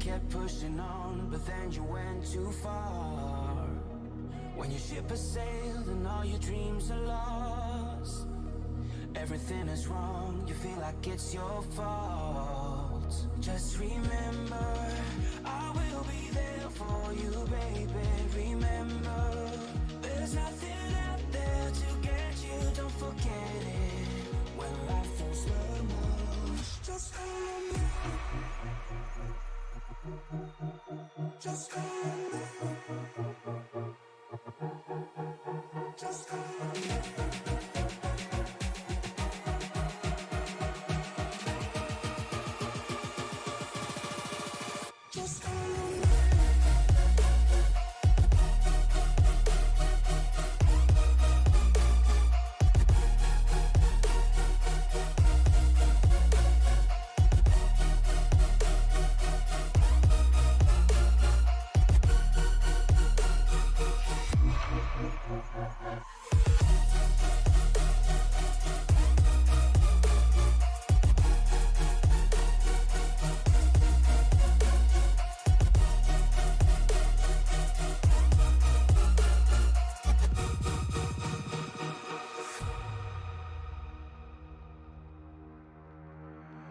kept pushing on, but then you went too far. When your ship has sailed and all your dreams are lost, everything is wrong, you feel like it's your fault. Just remember, I will be there for you, baby. Remember, there's nothing out there to get you, don't forget it. When life throws lemons, just remember. Just remember. Just remember.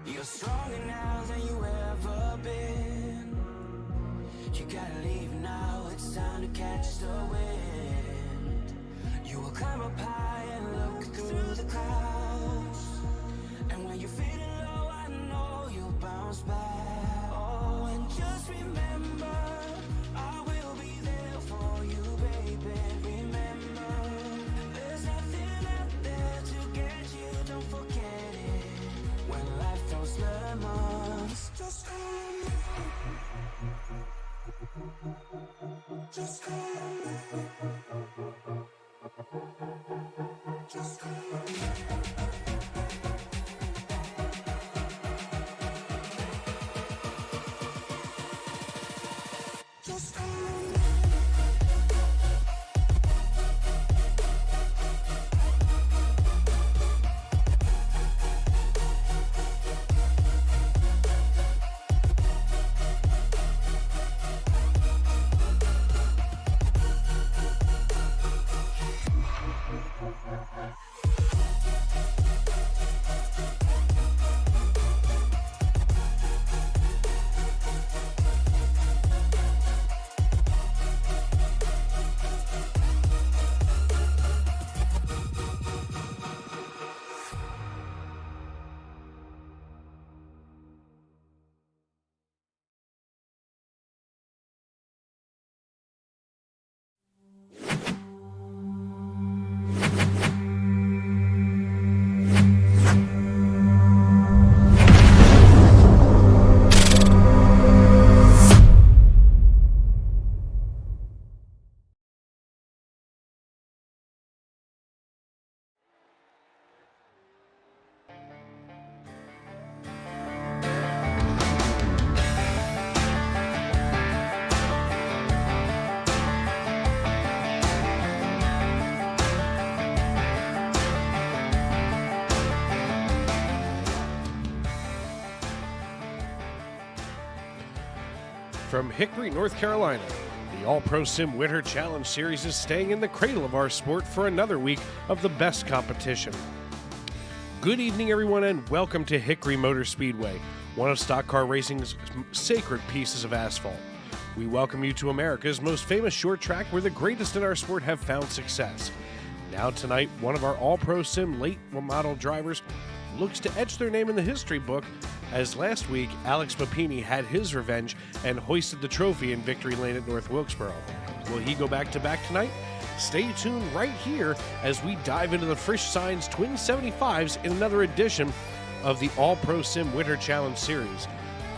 You're stronger now than you ever been. You gotta leave now, it's time to catch the wind. You will climb up high and look through the clouds, and when you're feeling low, I know you'll bounce back. Oh, and just remember, I will be there for you, baby. Remember, there's nothing out there to get you, don't forget it. When life throws lemons, just remember. Just remember. Just remember. Just remember. From Hickory, North Carolina, the AllProSim Winter Challenge Series is staying in the cradle of our sport for another week of the best competition. Good evening, everyone, and welcome to Hickory Motor Speedway, one of stock car racing's sacred pieces of asphalt. We welcome you to America's most famous short track where the greatest in our sport have found success. Now tonight, one of our AllProSim late model drivers looks to etch their name in the history book, as last week Alex Papini had his revenge and hoisted the trophy in victory lane at North Wilkesboro. Will he go back-to-back tonight? Stay tuned right here as we dive into the Frisch Signs Twin 75s in another edition of the AllProSim Winter Challenge Series.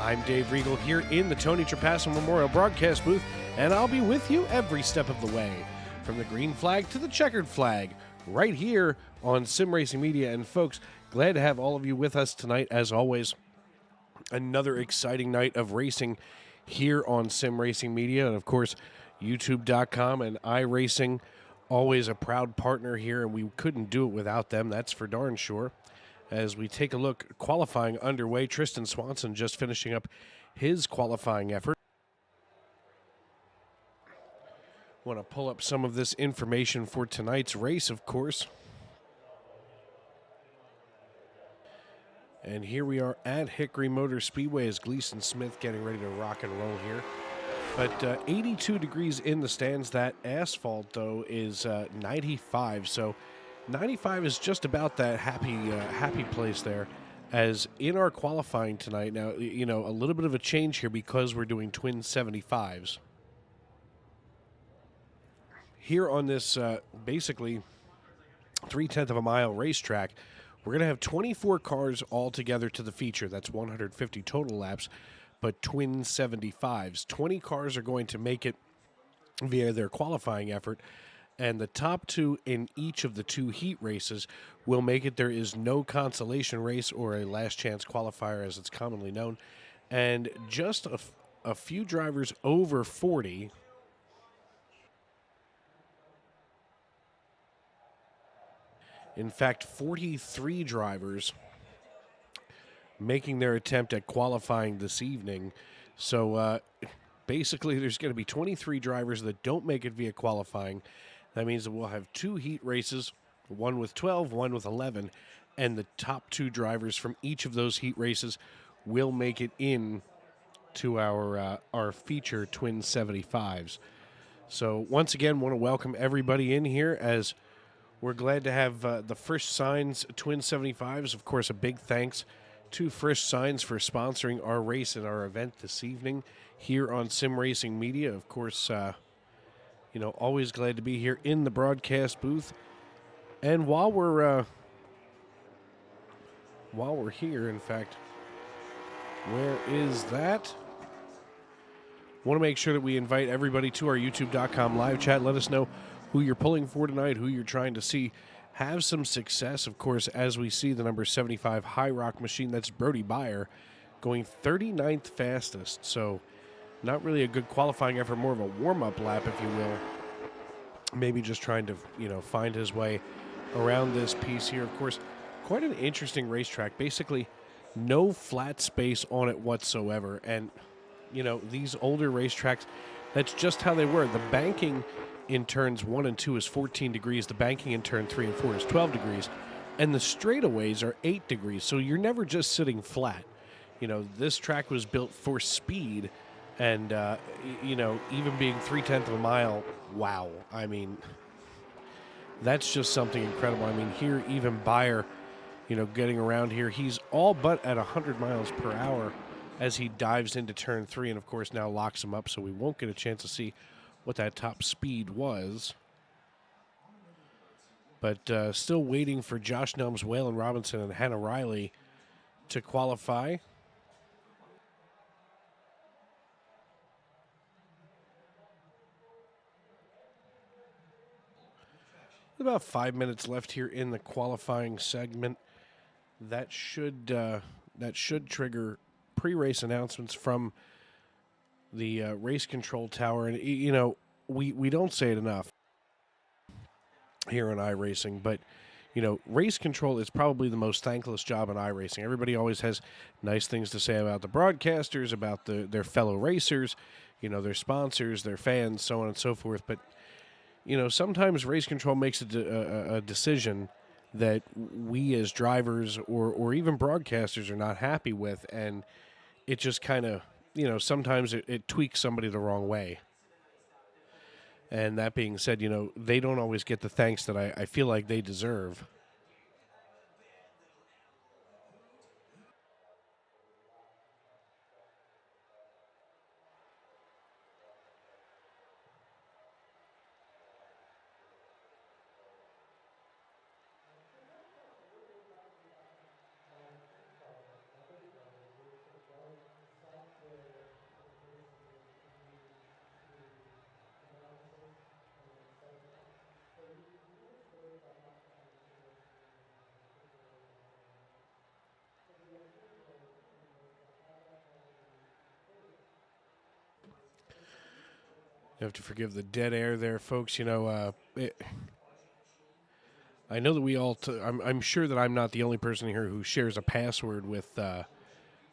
I'm Dave Riegel here in the Tony Trapasso Memorial Broadcast booth, and I'll be with you every step of the way, from the green flag to the checkered flag, right here on Sim Racing Media. And folks, glad to have all of you with us tonight, as always. Another exciting night of racing here on Sim Racing Media, and of course, YouTube.com and iRacing, always a proud partner here, and we couldn't do it without them, that's for darn sure. As we take a look, qualifying underway, Tristan Swanson just finishing up his qualifying effort. Want to pull up some of this information for tonight's race, of course. And here we are at Hickory Motor Speedway as Gleason Smith getting ready to rock and roll here. But 82 degrees in the stands. That asphalt, though, is 95. So 95 is just about that happy place there. As in our qualifying tonight, now, you know, a little bit of a change here because we're doing twin 75s. Here on this basically 3/10 of a mile racetrack, we're going to have 24 cars all together to the feature. That's 150 total laps, but twin 75s. 20 cars are going to make it via their qualifying effort, and the top two in each of the two heat races will make it. There is no consolation race or a last chance qualifier as it's commonly known, and just a few drivers over 40. In fact, 43 drivers making their attempt at qualifying this evening. So basically, there's going to be 23 drivers that don't make it via qualifying. That means that we'll have two heat races, one with 12, one with 11, and the top two drivers from each of those heat races will make it in to our feature twin 75s. So once again, want to welcome everybody in here as we're glad to have the Frisch Signs Twin 75s. Of course, a big thanks to Frisch Signs for sponsoring our race and our event this evening here on Sim Racing Media. Of course, you know, always glad to be here in the broadcast booth. And while we're here, in fact, where is that? Want to make sure that we invite everybody to our youtube.com live chat. Let us know who you're pulling for tonight, who you're trying to see have some success. Of course, as we see the number 75 High Rock machine, that's Brody Beyer, going 39th fastest. So not really a good qualifying effort, more of a warm-up lap, if you will. Maybe just trying to, you know, find his way around this piece here. Of course, quite an interesting racetrack. Basically, no flat space on it whatsoever. And, you know, these older racetracks, that's just how they were. The banking in turns 1 and 2 is 14 degrees. The banking in turn 3 and 4 is 12 degrees. And the straightaways are 8 degrees. So you're never just sitting flat. You know, this track was built for speed. And, you know, even being 3/10 of a mile, wow. I mean, that's just something incredible. I mean, here, even Beyer, you know, getting around here, he's all but at 100 miles per hour as he dives into turn 3 and, of course, now locks him up. So we won't get a chance to see what that top speed was. But still waiting for Josh Nelms, Waylon Robinson, and Hannah Riley to qualify. About 5 minutes left here in the qualifying segment. That should trigger pre-race announcements from the race control tower. And, you know, we don't say it enough here on iRacing, but, you know, race control is probably the most thankless job in iRacing. Everybody always has nice things to say about the broadcasters, about their fellow racers, you know, their sponsors, their fans, so on and so forth. But, you know, sometimes race control makes a decision that we as drivers or even broadcasters are not happy with, and it just kind of, you know, sometimes it tweaks somebody the wrong way. And that being said, you know, they don't always get the thanks that I feel like they deserve. You have to forgive the dead air there, folks. You know, I know that we all. I'm sure that I'm not the only person here who shares a password with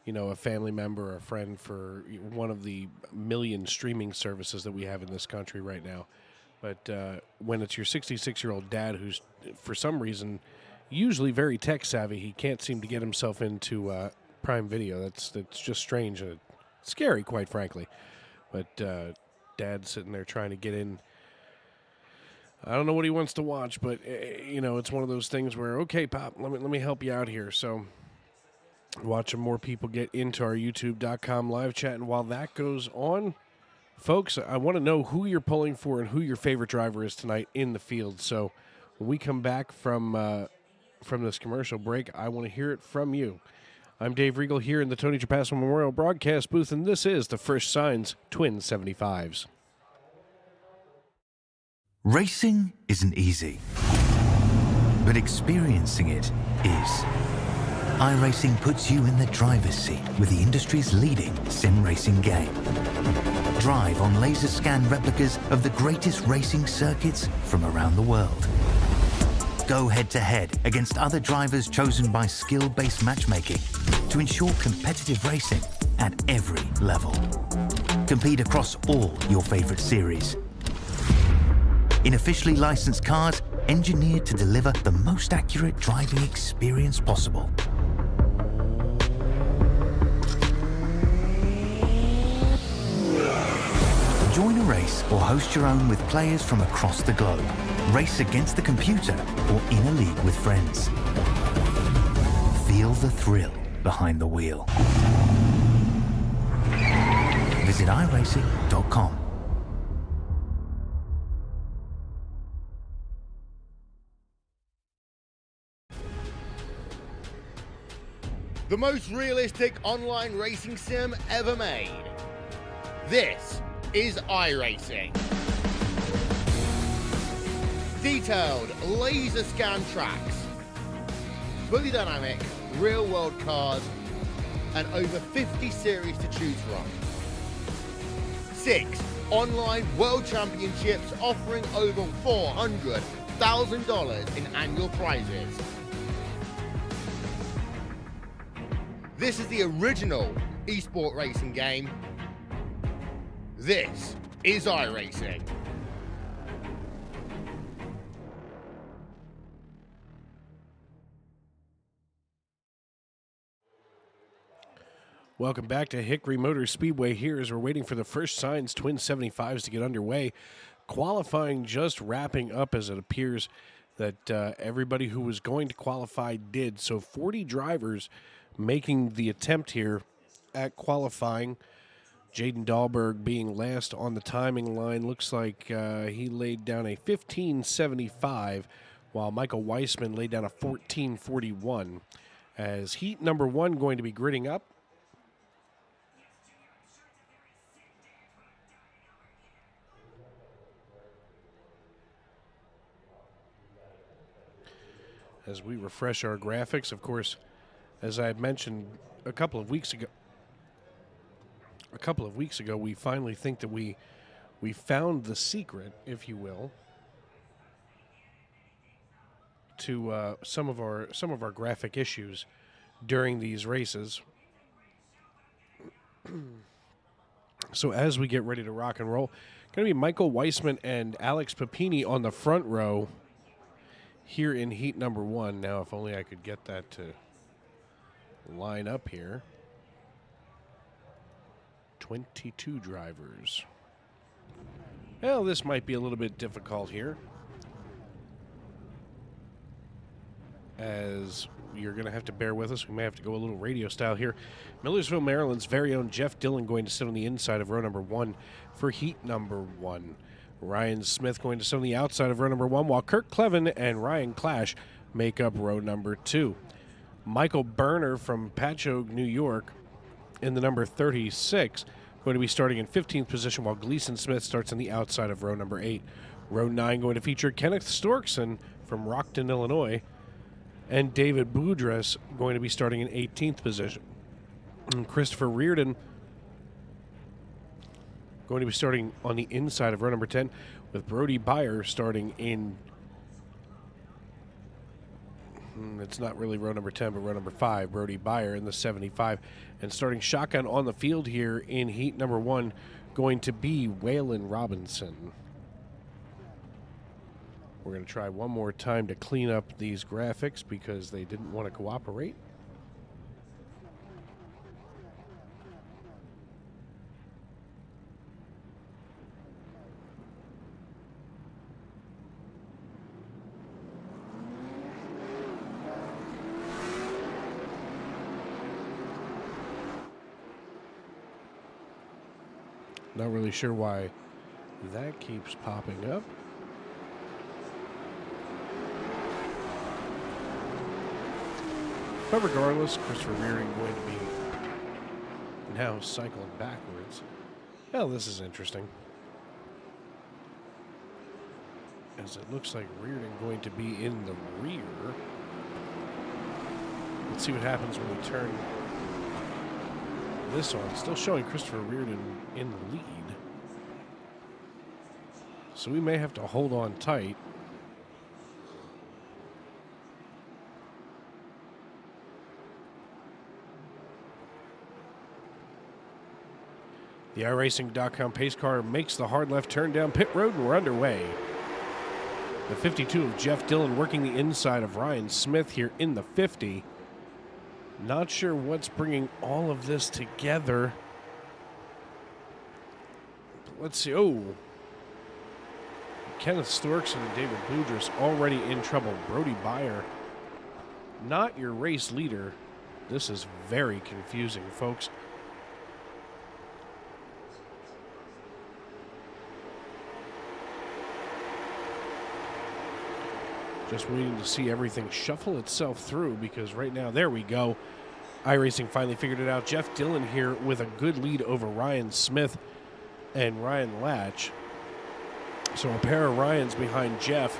a family member or a friend for one of the million streaming services that we have in this country right now. But when it's your 66-year-old dad who's, for some reason, usually very tech savvy, he can't seem to get himself into Prime Video. That's just strange and scary, quite frankly. But Dad's sitting there trying to get in. I don't know what he wants to watch, but it's one of those things where, okay, Pop, let me help you out here. So watching more people get into our YouTube.com live chat, and while that goes on, folks, I want to know who you're pulling for and who your favorite driver is tonight in the field. So when we come back from this commercial break, I want to hear it from you. I'm Dave Regal here in the Tony Trapasso Memorial Broadcast Booth, and this is the First Signs Twin 75s. Racing isn't easy, but experiencing it is. iRacing puts you in the driver's seat with the industry's leading sim racing game. Drive on laser scan replicas of the greatest racing circuits from around the world. Go head-to-head against other drivers chosen by skill-based matchmaking to ensure competitive racing at every level. Compete across all your favorite series. In officially licensed cars, engineered to deliver the most accurate driving experience possible. Join a race or host your own with players from across the globe. Race against the computer or in a league with friends. Feel the thrill behind the wheel. Visit iRacing.com. The most realistic online racing sim ever made. This is iRacing. Detailed laser scan tracks, fully dynamic real world cars, and over 50 series to choose from. 6 online world championships offering over $400,000 in annual prizes. This is the original esport racing game. This is iRacing. Welcome back to Hickory Motor Speedway here as we're waiting for the First Signs Twin 75s to get underway. Qualifying just wrapping up as it appears that everybody who was going to qualify did. So 40 drivers making the attempt here at qualifying. Jaden Dahlberg being last on the timing line. Looks like he laid down a 15:75, while Michael Weissman laid down a 14:41. As heat number 1 going to be gridding up. As we refresh our graphics, of course, as I had mentioned a couple of weeks ago, we finally think that we found the secret, if you will, to some of our graphic issues during these races. So as we get ready to rock and roll, going to be Michael Weissman and Alex Papini on the front row here in heat number 1. Now, if only I could get that to line up here. 22 drivers. Well, this might be a little bit difficult here, as you're going to have to bear with us. We may have to go a little radio style here. Millersville, Maryland's very own Jeff Dillon going to sit on the inside of row number 1 for heat number 1. Ryan Smith going to sit on the outside of row number 1, while Kirk Clevin and Ryan Clash make up row number 2. Michael Berner from Patchogue, New York, in the number 36, going to be starting in 15th position, while Gleason Smith starts on the outside of row number 8. Row 9 going to feature Kenneth Storkson from Rockton, Illinois, and David Boudres going to be starting in 18th position. And Christopher Reardon going to be starting on the inside of row number 10, with Brody Byer starting in It's not really row number 10, but row number 5, Brody Byer in the 75. And starting shotgun on the field here in heat number 1, going to be Waylon Robinson. We're going to try one more time to clean up these graphics because they didn't want to cooperate. Not really sure why that keeps popping up. But regardless, Christopher Reardon going to be now cycling backwards. Well, this is interesting. As it looks like Reardon going to be in the rear. Let's see what happens when we turn this on. Still showing Christopher Reardon in the lead. So we may have to hold on tight. The iRacing.com pace car makes the hard left turn down pit road, and we're underway. The 52 of Jeff Dillon working the inside of Ryan Smith here in the 50. Not sure what's bringing all of this together. But let's see. Oh. Kenneth Storks and David Boudris already in trouble. Brody Byer, not your race leader. This is very confusing, folks. Just waiting to see everything shuffle itself through because right now, there we go. iRacing finally figured it out. Jeff Dillon here with a good lead over Ryan Smith and Ryan Latch. So a pair of Ryans behind Jeff.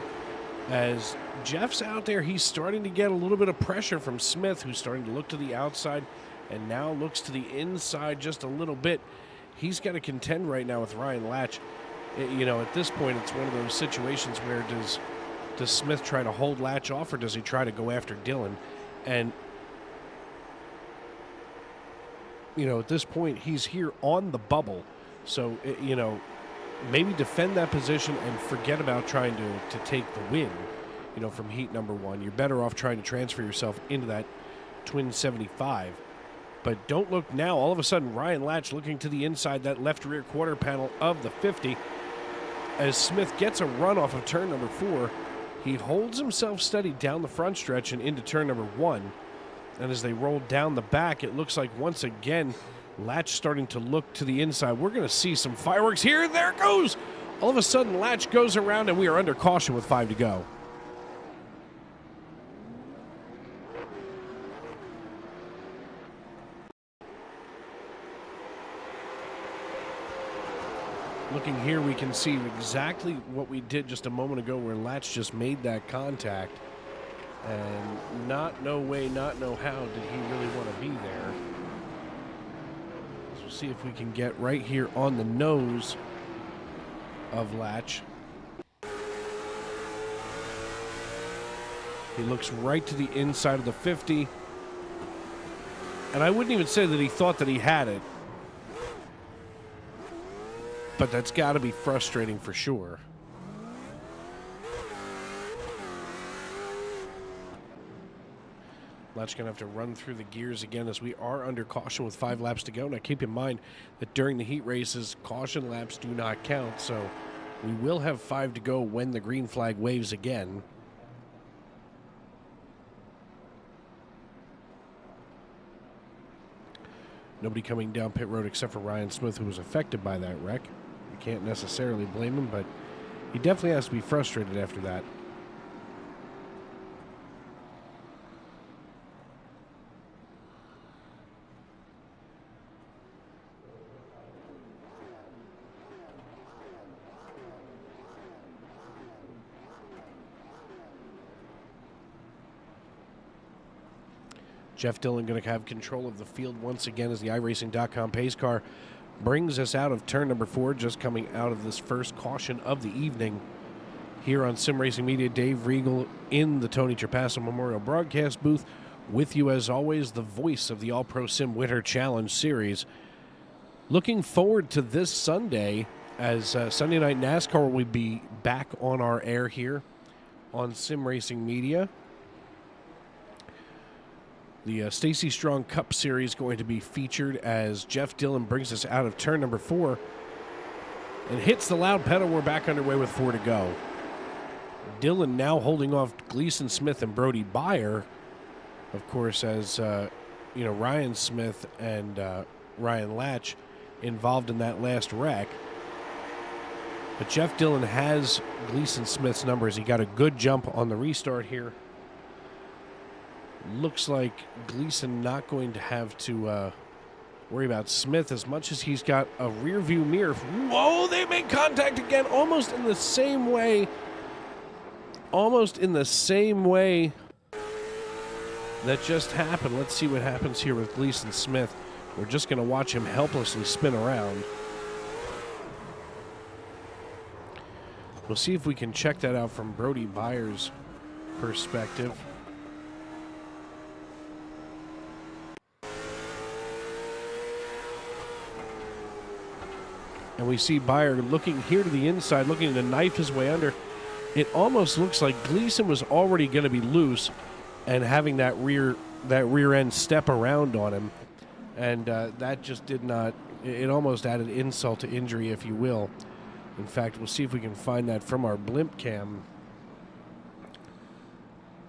As Jeff's out there, he's starting to get a little bit of pressure from Smith, who's starting to look to the outside and now looks to the inside just a little bit. He's got to contend right now with Ryan Latch. You know, at this point, it's one of those situations where does Smith try to hold Latch off or does he try to go after Dillon? And, you know, at this point, he's here on the bubble. So, you know, maybe defend that position and forget about trying to take the win, you know, from heat number 1. You're better off trying to transfer yourself into that twin 75. But don't look now. All of a sudden, Ryan Latch looking to the inside, that left rear quarter panel of the 50. As Smith gets a run off of turn number 4, he holds himself steady down the front stretch and into turn number 1. And as they roll down the back, it looks like once again, Latch starting to look to the inside. We're going to see some fireworks here. There it goes. All of a sudden, Latch goes around, and we are under caution with 5 to go. Looking here, we can see exactly what we did just a moment ago where Latch just made that contact. And not no way, not no how did he really want to be there. So we'll see if we can get right here on the nose of Latch. He looks right to the inside of the 50. And I wouldn't even say that he thought that he had it. But that's got to be frustrating for sure. Latch going to have to run through the gears again as we are under caution with 5 laps to go. Now keep in mind that during the heat races, caution laps do not count. So we will have 5 to go when the green flag waves again. Nobody coming down pit road except for Ryan Smith, who was affected by that wreck. We can't necessarily blame him, but he definitely has to be frustrated after that. Jeff Dillon going to have control of the field once again as the iRacing.com pace car brings us out of turn number 4, just coming out of this first caution of the evening. here on Sim Racing Media. Dave Regal in the Tony Trapasso Memorial Broadcast booth. With you, as always, the voice of the AllProSim Winter Challenge Series. Looking forward to this Sunday, as Sunday Night NASCAR will be back on our air here on Sim Racing Media. The Stacy Strong Cup Series going to be featured as Jeff Dillon brings us out of turn number 4 and hits the loud pedal. We're back underway with 4 to go. Dillon now holding off Gleason Smith and Brody Byer, of course, as Ryan Smith and Ryan Latch involved in that last wreck. But Jeff Dillon has Gleason Smith's numbers. He got a good jump on the restart here. Looks like Gleason not going to have to worry about Smith as much as he's got a rear view mirror. Whoa, they make contact again, almost in the same way. That just happened. Let's see what happens here with Gleason Smith. We're just going to watch him helplessly spin around. We'll see if we can check that out from Brody Byer's perspective. And we see Byer looking here to the inside, looking to knife his way under. It almost looks like Gleason was already going to be loose and having that rear end step around on him. And that just did not, it almost added insult to injury, if you will. In fact, we'll see if we can find that from our blimp cam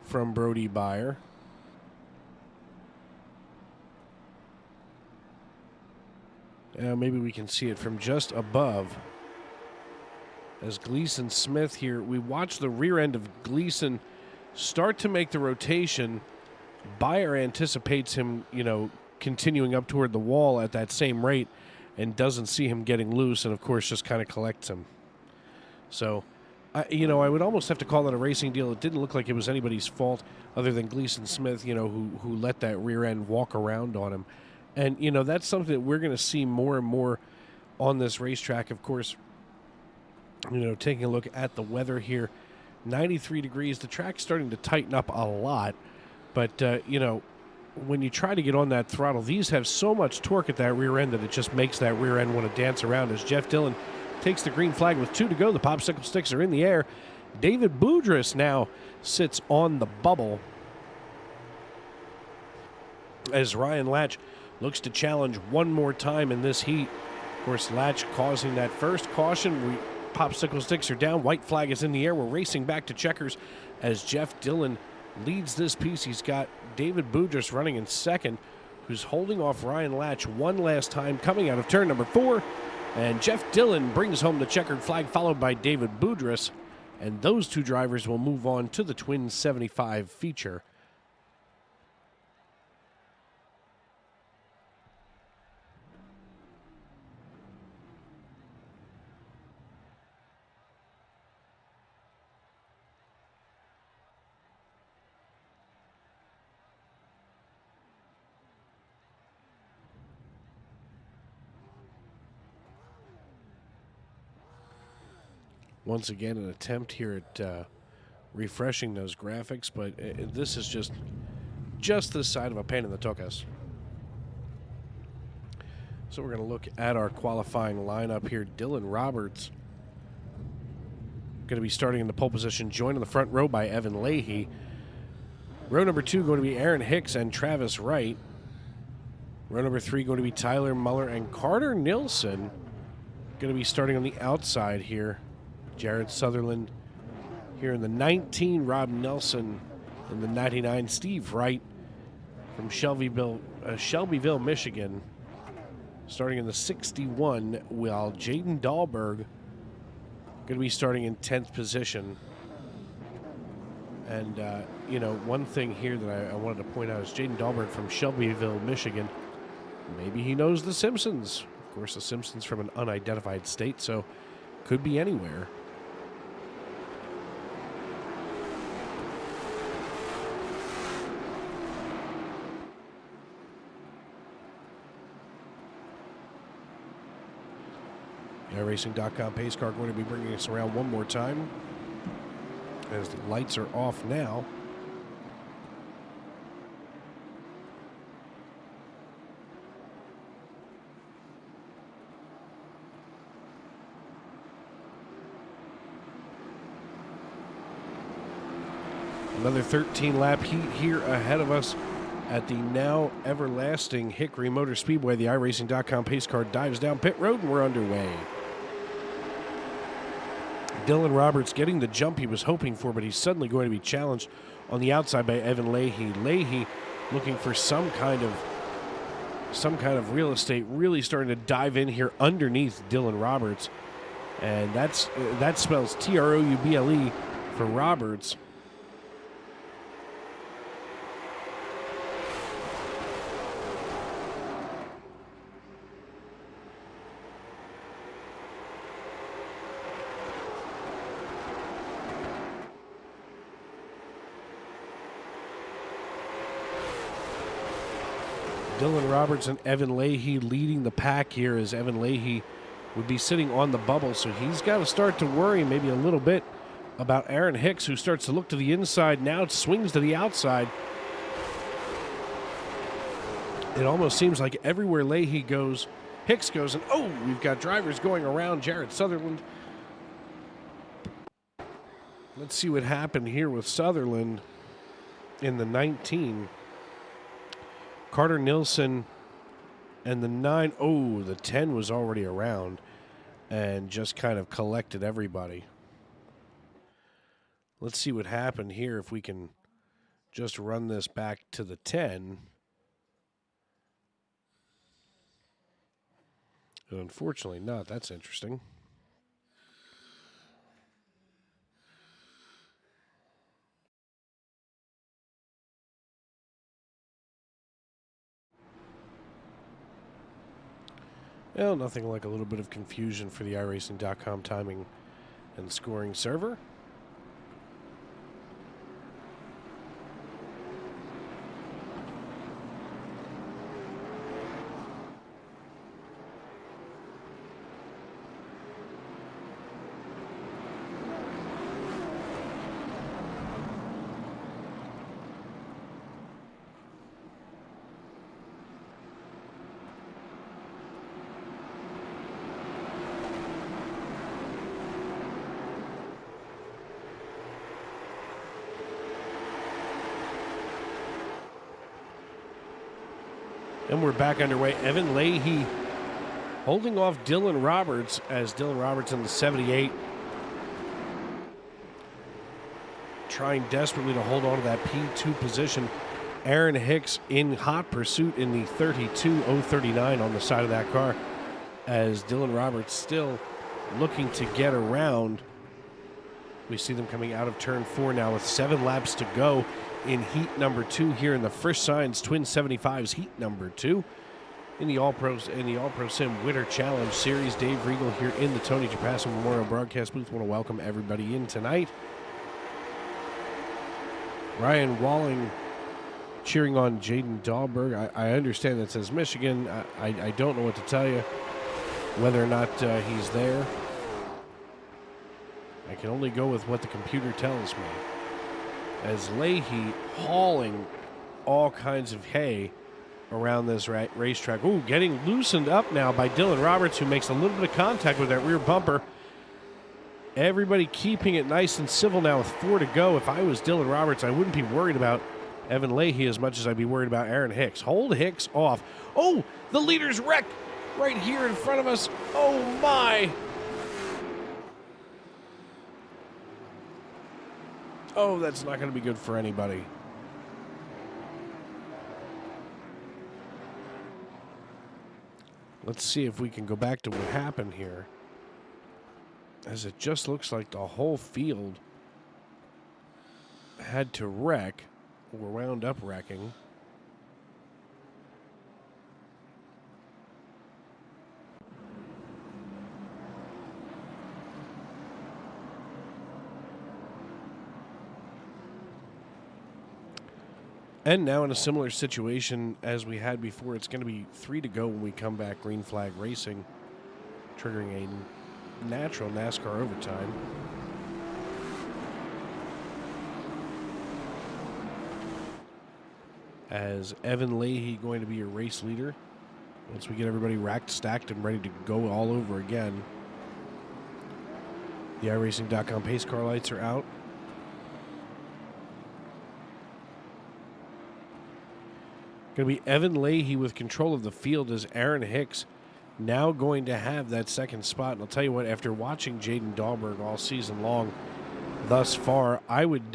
from Brody Byer. Maybe we can see it from just above. As Gleason Smith here, we watch the rear end of Gleason start to make the rotation. Byer anticipates him, continuing up toward the wall at that same rate and doesn't see him getting loose and, of course, just kind of collects him. So, I would almost have to call that a racing deal. It didn't look like it was anybody's fault other than Gleason Smith, who let that rear end walk around on him. And, that's something that we're going to see more and more on this racetrack. Of course, taking a look at the weather here, 93 degrees. The track's starting to tighten up a lot. But, when you try to get on that throttle, these have so much torque at that rear end that it just makes that rear end want to dance around. As Jeff Dillon takes the green flag with 2 to go, the popsicle sticks are in the air. David Boudreaux now sits on the bubble as Ryan Latch looks to challenge one more time in this heat. Of course, Latch causing that first caution. Popsicle sticks are down. White flag is in the air. We're racing back to checkers as Jeff Dillon leads this piece. He's got David Boudreaux running in second, who's holding off Ryan Latch one last time, coming out of turn number 4. And Jeff Dillon brings home the checkered flag, followed by David Boudreaux. And those two drivers will move on to the Twin 75 feature. Once again, an attempt here at refreshing those graphics, but this is just this side of a pain in the tuchus. So we're going to look at our qualifying lineup here. Dylan Roberts going to be starting in the pole position, joined in the front row by Evan Leahy. Row number 2 going to be Aaron Hicks and Travis Wright. Row number 3 going to be Tyler Muller and Carter Nilsson. Going to be starting on the outside here. Jared Sutherland here in the 19, Rob Nelson in the 99, Steve Wright from Shelbyville, Michigan, starting in the 61, while Jaden Dahlberg going to be starting in 10th position. And, one thing here that I wanted to point out is Jaden Dahlberg from Shelbyville, Michigan. Maybe he knows the Simpsons. Of course, the Simpsons from an unidentified state, so could be anywhere. iRacing.com pace car going to be bringing us around one more time. as the lights are off now. Another 13-lap heat here ahead of us at the now everlasting Hickory Motor Speedway. The iRacing.com pace car dives down pit road, and we're underway. Dylan Roberts getting the jump he was hoping for, but he's suddenly going to be challenged on the outside by Evan Leahy. Leahy looking for some kind of real estate, really starting to dive in here underneath Dylan Roberts, and that spells Trouble for Roberts. Dylan Roberts and Evan Leahy leading the pack here, as Evan Leahy would be sitting on the bubble, so he's got to start to worry maybe a little bit about Aaron Hicks, who starts to look to the inside, now swings to the outside. It almost seems like everywhere Leahy goes, Hicks goes, and oh, we've got drivers going around Jared Sutherland. Let's see what happened here with Sutherland in the 19. Carter Nilsson and the 9. Oh, the 10 was already around and just kind of collected everybody. Let's see what happened here if we can just run this back to the 10. Unfortunately not. That's interesting. Well, nothing like a little bit of confusion for the iRacing.com timing and scoring server. And we're back underway. Evan Leahy holding off Dylan Roberts, as Dylan Roberts in the 78 trying desperately to hold on to that P2 position. Aaron Hicks in hot pursuit in the 32.039 on the side of that car, as Dylan Roberts still looking to get around. We see them coming out of turn 4 now with 7 laps to go in heat number 2 here in the Frisch Signs Twin 75s heat number 2 in the AllProSim Winter Challenge Series. Dave Riegel here in the Tony Trapasso Memorial Broadcast booth. Want to welcome everybody in tonight. Ryan Walling cheering on Jaden Dahlberg. I understand that says Michigan. I don't know what to tell you, whether or not he's there. I can only go with what the computer tells me. As Leahy hauling all kinds of hay around this racetrack. Ooh, getting loosened up now by Dylan Roberts, who makes a little bit of contact with that rear bumper. Everybody keeping it nice and civil now with 4 to go. If I was Dylan Roberts, I wouldn't be worried about Evan Leahy as much as I'd be worried about Aaron Hicks. Hold Hicks off. Oh, the leader's wreck right here in front of us. Oh, my. Oh, that's not going to be good for anybody. Let's see if we can go back to what happened here, as it just looks like the whole field had to wreck, or wound up wrecking. And now in a similar situation as we had before, it's going to be 3 to go when we come back. Green flag racing, triggering a natural NASCAR overtime. as Evan Leahy going to be your race leader. Once we get everybody racked, stacked, and ready to go all over again. The iRacing.com pace car lights are out. Going to be Evan Leahy with control of the field as Aaron Hicks now going to have that second spot. And I'll tell you what, after watching Jaden Dahlberg all season long thus far, I would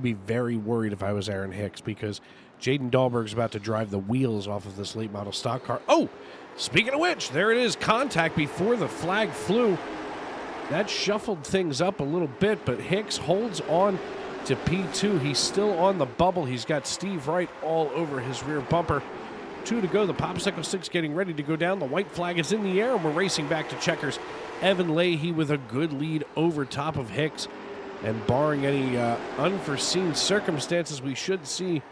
be very worried if I was Aaron Hicks, because Jaden Dahlberg's about to drive the wheels off of this late model stock car. Oh, speaking of which, there it is, contact before the flag flew. That shuffled things up a little bit, but Hicks holds on to P2. He's still on the bubble. He's got Steve Wright all over his rear bumper. 2 to go. The Popsicle 6 getting ready to go down. The white flag is in the air, and we're racing back to checkers. Evan Leahy with a good lead over top of Hicks. And barring any unforeseen circumstances, we should see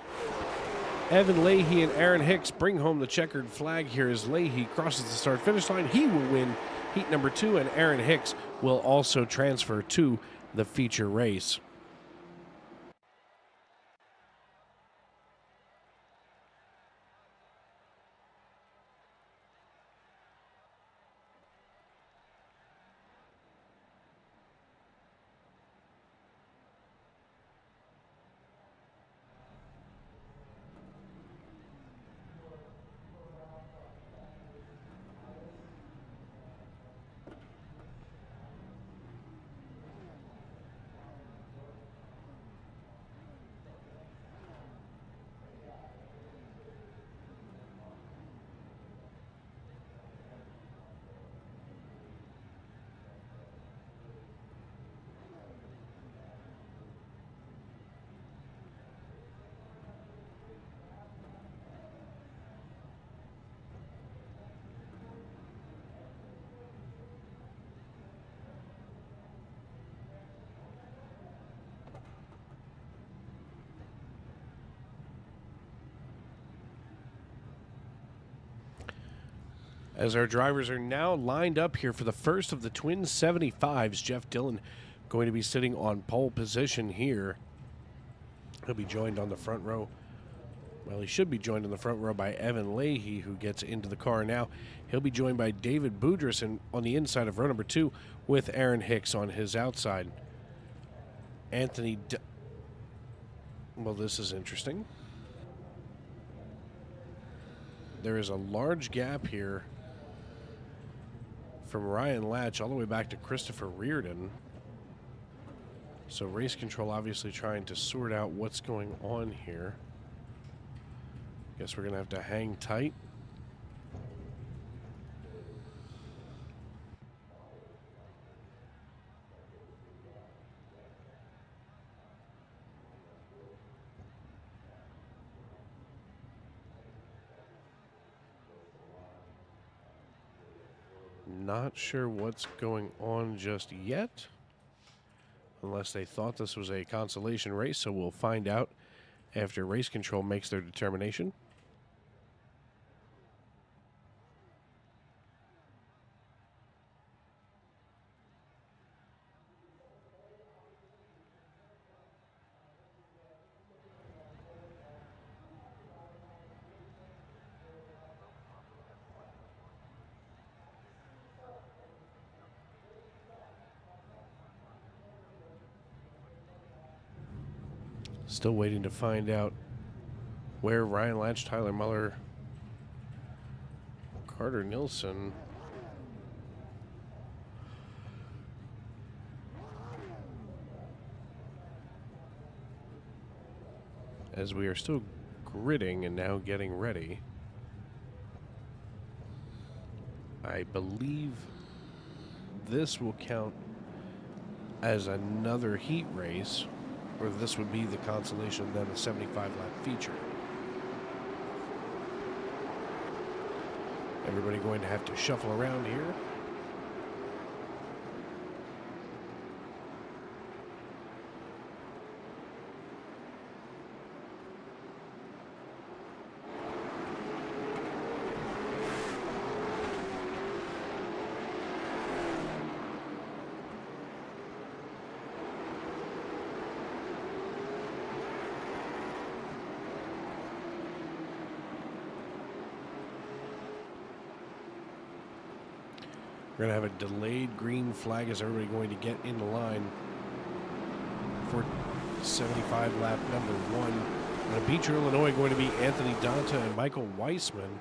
Evan Leahy and Aaron Hicks bring home the checkered flag here as Leahy crosses the start-finish line. He will win heat number 2, and Aaron Hicks will also transfer to the feature race. As our drivers are now lined up here for the first of the Twin 75s, Jeff Dillon going to be sitting on pole position here. He'll be joined on the front row. Well, he should be joined in the front row by Evan Leahy, who gets into the car now. He'll be joined by David Boudris on the inside of row number 2 with Aaron Hicks on his outside. Well, this is interesting. There is a large gap here from Ryan Latch all the way back to Christopher Reardon. So race control obviously trying to sort out what's going on here. Guess we're going to have to hang tight. Not sure what's going on just yet, unless they thought this was a consolation race, so we'll find out after race control makes their determination. Still waiting to find out where Ryan Latch, Tyler Muller, Carter Nilsson. As we are still gridding and now getting ready. I believe this will count as another heat race, or this would be the consolation, then a 75-lap feature. Everybody going to have to shuffle around here. We're going to have a delayed green flag as everybody going to get in the line for 75 lap number 1. On Beecher, Illinois, going to be Anthony Donta and Michael Weissman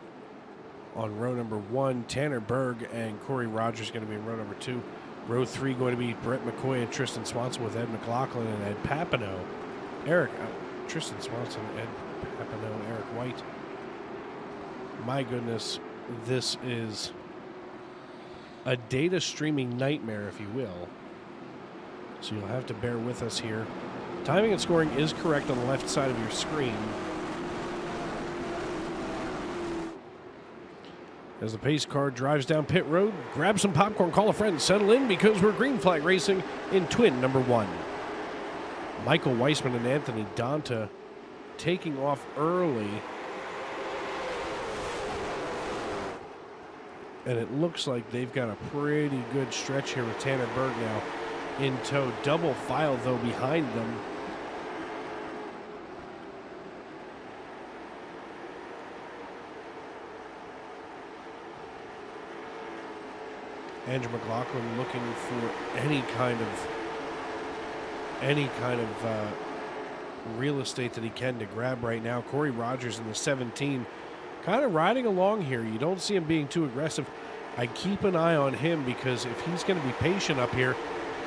on row number 1. Tanner Berg and Corey Rogers going to be in row number 2. Row 3 going to be Brett McCoy and Tristan Swanson with Ed McLaughlin and Ed Papineau. Tristan Swanson, Ed Papineau, Eric White. My goodness, this is a data streaming nightmare, if you will. So you'll have to bear with us here. Timing and scoring is correct on the left side of your screen. As the pace car drives down pit road, grab some popcorn, call a friend, settle in because we're green flag racing in twin number 1. Michael Weissman and Anthony Donta taking off early. And it looks like they've got a pretty good stretch here with Tanner Berg now in tow. Double file, though, behind them. Andrew McLaughlin looking for any kind of real estate that he can to grab right now. Corey Rogers in the 17, kind of riding along here. You don't see him being too aggressive. I keep an eye on him because if he's going to be patient up here,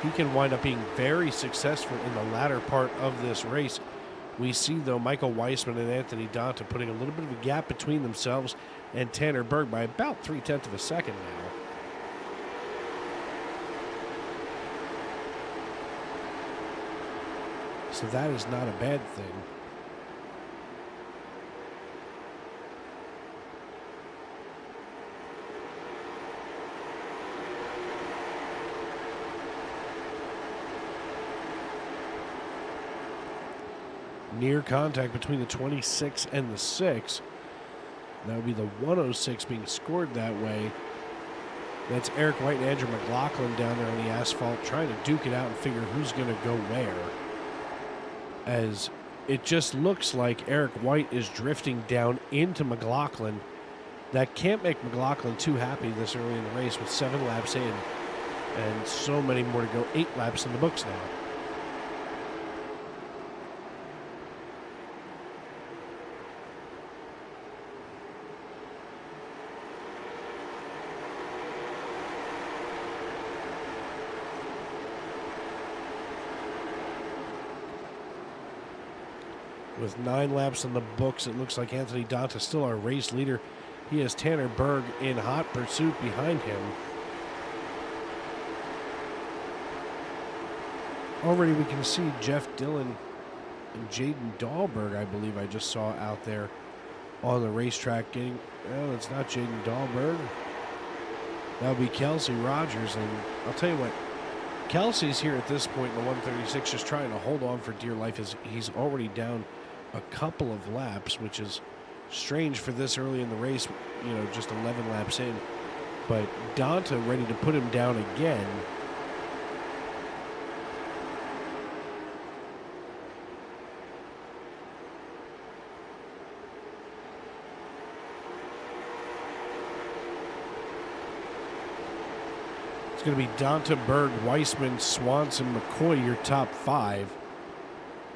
he can wind up being very successful in the latter part of this race. We see, though, Michael Weissman and Anthony Donta putting a little bit of a gap between themselves and Tanner Berg by about 0.3 of a second now. So that is not a bad thing. Near contact between the 26 and the 6. That would be the 106 being scored that way. That's Eric White and Andrew McLaughlin down there on the asphalt trying to duke it out and figure who's going to go where. As it just looks like Eric White is drifting down into McLaughlin. That can't make McLaughlin too happy this early in the race with 7 laps in and so many more to go. 8 laps in the books now. With 9 laps in the books, it looks like Anthony Donta still our race leader. He has Tanner Berg in hot pursuit behind him. Already we can see Jeff Dillon and Jaden Dahlberg, I believe I just saw out there on the racetrack getting... Well, it's not Jaden Dahlberg. That would be Kelsey Rogers. And I'll tell you what, Kelsey's here at this point in the 136 just trying to hold on for dear life as he's already down a couple of laps, which is strange for this early in the race, you know, just 11 laps in. But Donta ready to put him down again. It's going to be Donta, Berg, Weissman, Swanson, McCoy, your top 5.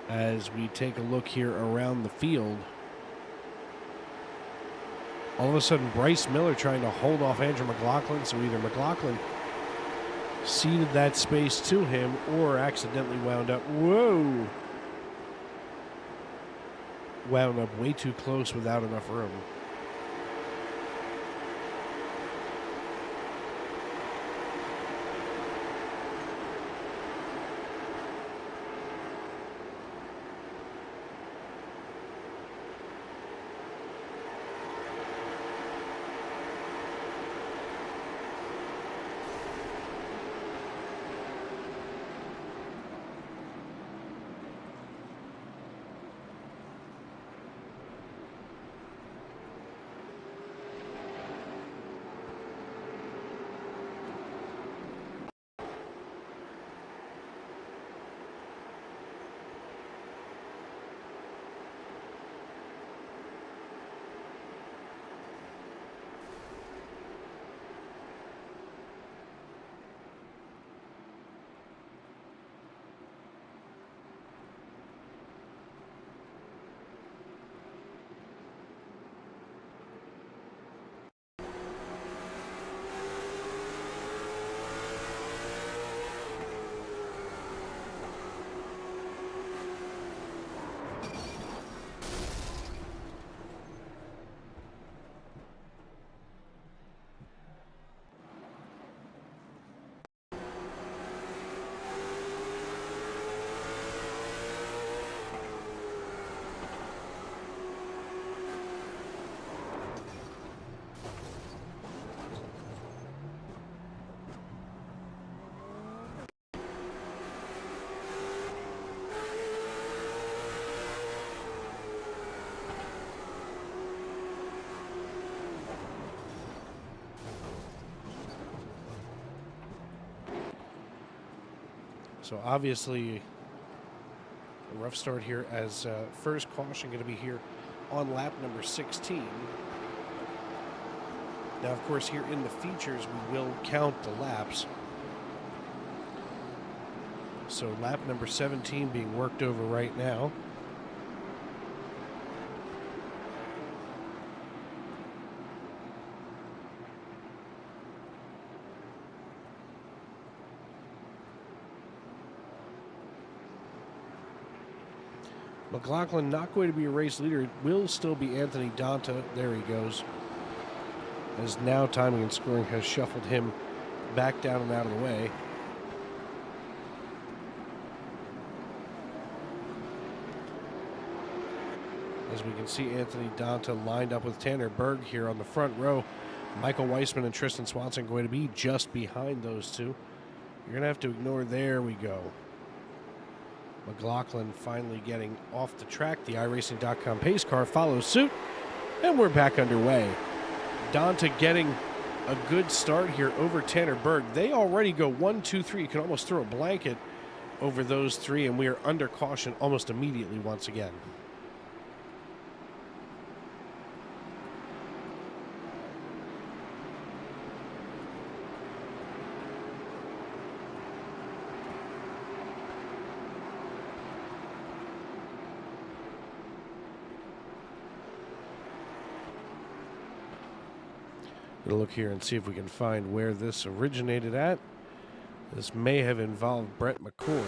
As we take a look here around the field. All of a sudden, Bryce Miller trying to hold off Andrew McLaughlin. So either McLaughlin ceded that space to him or accidentally wound up. Whoa! Wound up way too close without enough room. So obviously a rough start here as first caution going to be here on lap number 16. Now, of course, here in the features, we will count the laps. So lap number 17 being worked over right now. McLaughlin not going to be a race leader. It will still be Anthony Donta. There he goes. As now timing and scoring has shuffled him back down and out of the way. As we can see, Anthony Donta lined up with Tanner Berg here on the front row. Michael Weissman and Tristan Swanson going to be just behind those two. You're going to have to ignore, there we go. McLaughlin finally getting off the track. The iRacing.com pace car follows suit, and we're back underway. Donta getting a good start here over Tanner Berg. They already go 1, 2, 3. You can almost throw a blanket over those three, and we are under caution almost immediately once again. We'll look here and see if we can find where this originated at. This may have involved Brett McCoy.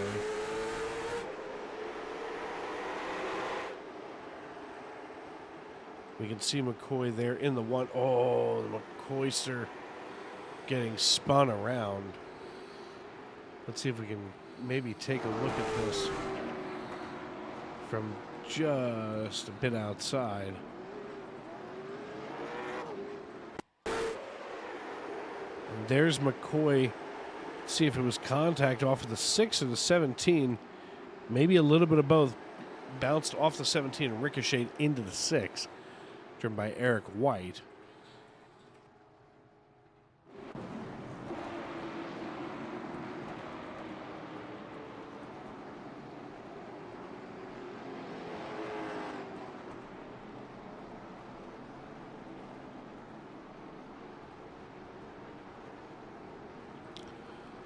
We can see McCoy there in the one. Oh, the McCoyster getting spun around. Let's see if we can maybe take a look at this from just a bit outside. There's McCoy. See if it was contact off of the 6 or the 17. Maybe a little bit of both. Bounced off the 17 and ricocheted into the 6. Driven by Eric White.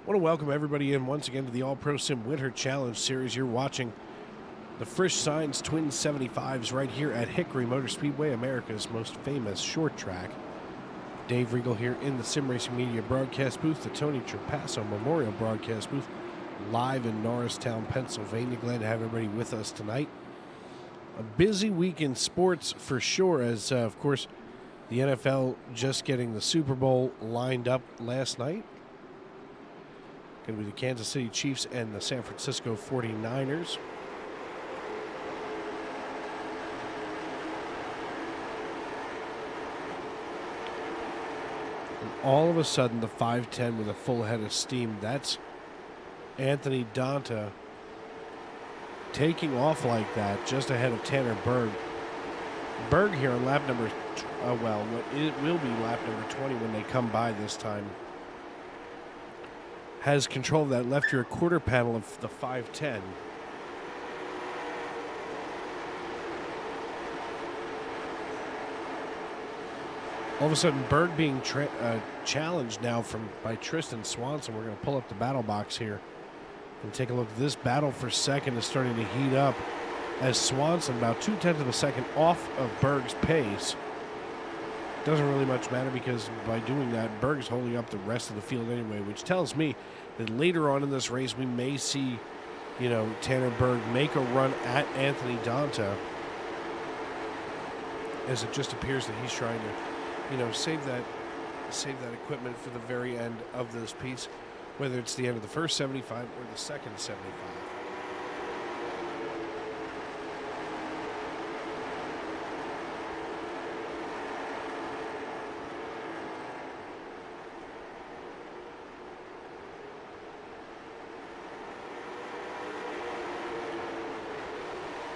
I want to welcome everybody in once again to the AllProSim Winter Challenge Series. You're watching the Frisch Signs Twin 75s right here at Hickory Motor Speedway, America's most famous short track. Dave Regal here in the Sim Racing Media broadcast booth, the Tony Trapasso Memorial broadcast booth, live in Norristown, Pennsylvania. Glad to have everybody with us tonight. A busy week in sports for sure, as of course the NFL just getting the Super Bowl lined up last night. Going to be the Kansas City Chiefs and the San Francisco 49ers. And all of a sudden, the 510 with a full head of steam. That's Anthony Donta taking off like that just ahead of Tanner Berg. Berg here on lap number, it will be lap number 20 when they come by this time. Has control of that left rear quarter panel of the 510. All of a sudden, Berg being challenged now by Tristan Swanson. We're going to pull up the battle box here and take a look. This battle for second is starting to heat up as Swanson, about 0.2 of a second off of Berg's pace. Doesn't really much matter because by doing that, Berg's holding up the rest of the field anyway, which tells me that later on in this race, we may see, Tanner Berg make a run at Anthony Donta, as it just appears that he's trying to, save that equipment for the very end of this piece, whether it's the end of the first 75 or the second 75.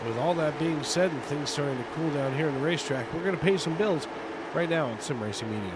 With all that being said and things starting to cool down here on the racetrack, we're going to pay some bills right now on Sim Racing Media.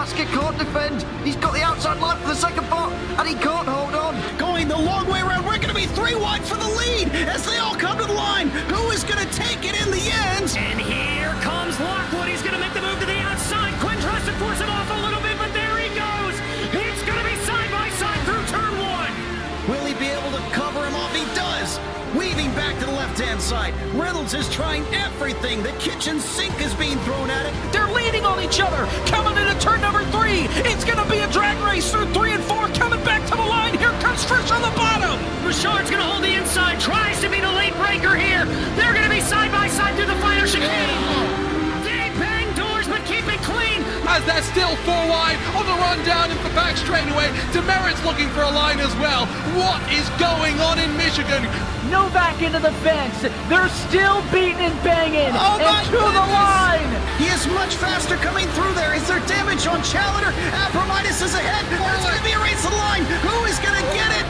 basket can't defend. He's got the outside line for the second part, and he can't hold on. Going the long way around, we're going to be 3 wide for the lead as they all come to the line. Who is going to take it in the end? And here comes Lockwood. He's going to make the move to the outside. Quinn tries to force it off a little bit, but there he goes. It's going to be side by side through turn 1. Will he be able to cover him off? He does. Weaving back to the left-hand side. Reynolds is trying everything. The kitchen sink is being thrown at it. They're leaning on each other. Coming into turn number 3. It's going to be a drag race through 3 and 4. Coming back to the line. Here comes Frisch on the bottom. Richard's going to hold the inside. Tries to be the late breaker here. They're going to be side by side through the final chicane. They bang doors, but keep it clean. As they're still 4 wide on the run down into the back straightaway. Demerit's looking for a line as well. What is going on in Michigan? Novak into the fence. They're still beating and banging. Oh my and to the line. He is much faster coming through there. Is there damage on Challenger? Apromitis is ahead. There's going to be a race to the line. Who is going to get it?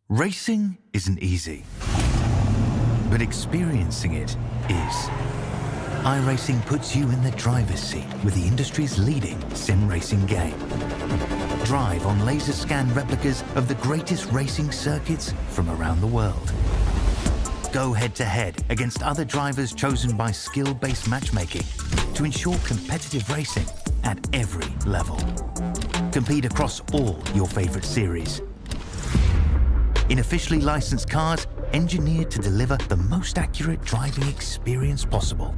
Racing isn't easy, but experiencing it is. iRacing puts you in the driver's seat with the industry's leading sim racing game. Drive on laser scan replicas of the greatest racing circuits from around the world. Go head-to-head against other drivers chosen by skill-based matchmaking to ensure competitive racing at every level. Compete across all your favorite series. In officially licensed cars, engineered to deliver the most accurate driving experience possible.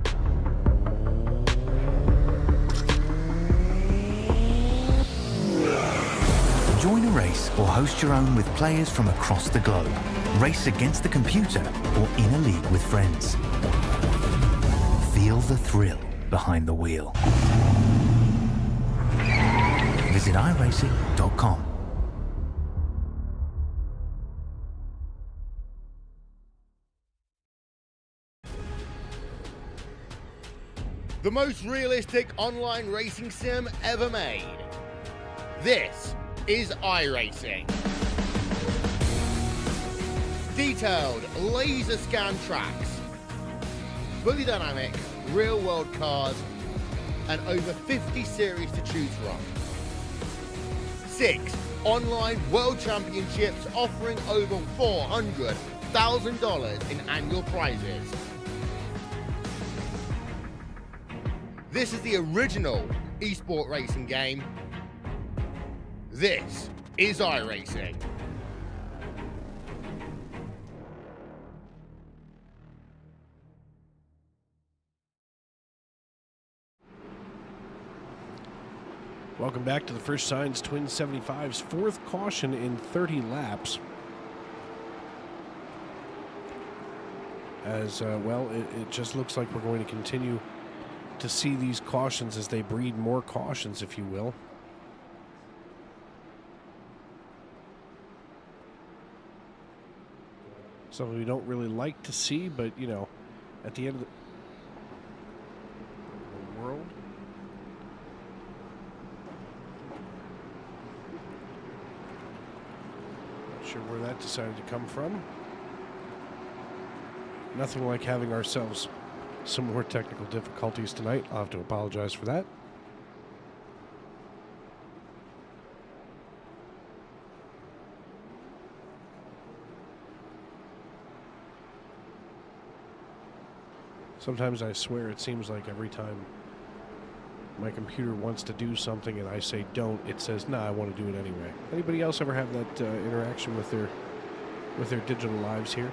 Join a race or host your own with players from across the globe. Race against the computer or in a league with friends. Feel the thrill behind the wheel. Visit iRacing.com. The most realistic online racing sim ever made. This is iRacing. Detailed laser scan tracks, fully dynamic real world cars, and over 50 series to choose from. 6 online world championships offering over $400,000 in annual prizes. This is the original esport racing game. This is iRacing. Welcome back to the First Signs Twin 75's 4th caution in 30 laps. As well, it just looks like we're going to continue to see these cautions as they breed more cautions, if you will. Something we don't really like to see, but, you know, at the end of the world. Not sure where that decided to come from. Nothing like having ourselves some more technical difficulties tonight. I'll have to apologize for that. Sometimes I swear it seems like every time my computer wants to do something and I say don't, it says, nah, I want to do it anyway. Anybody else ever have that interaction with their digital lives here?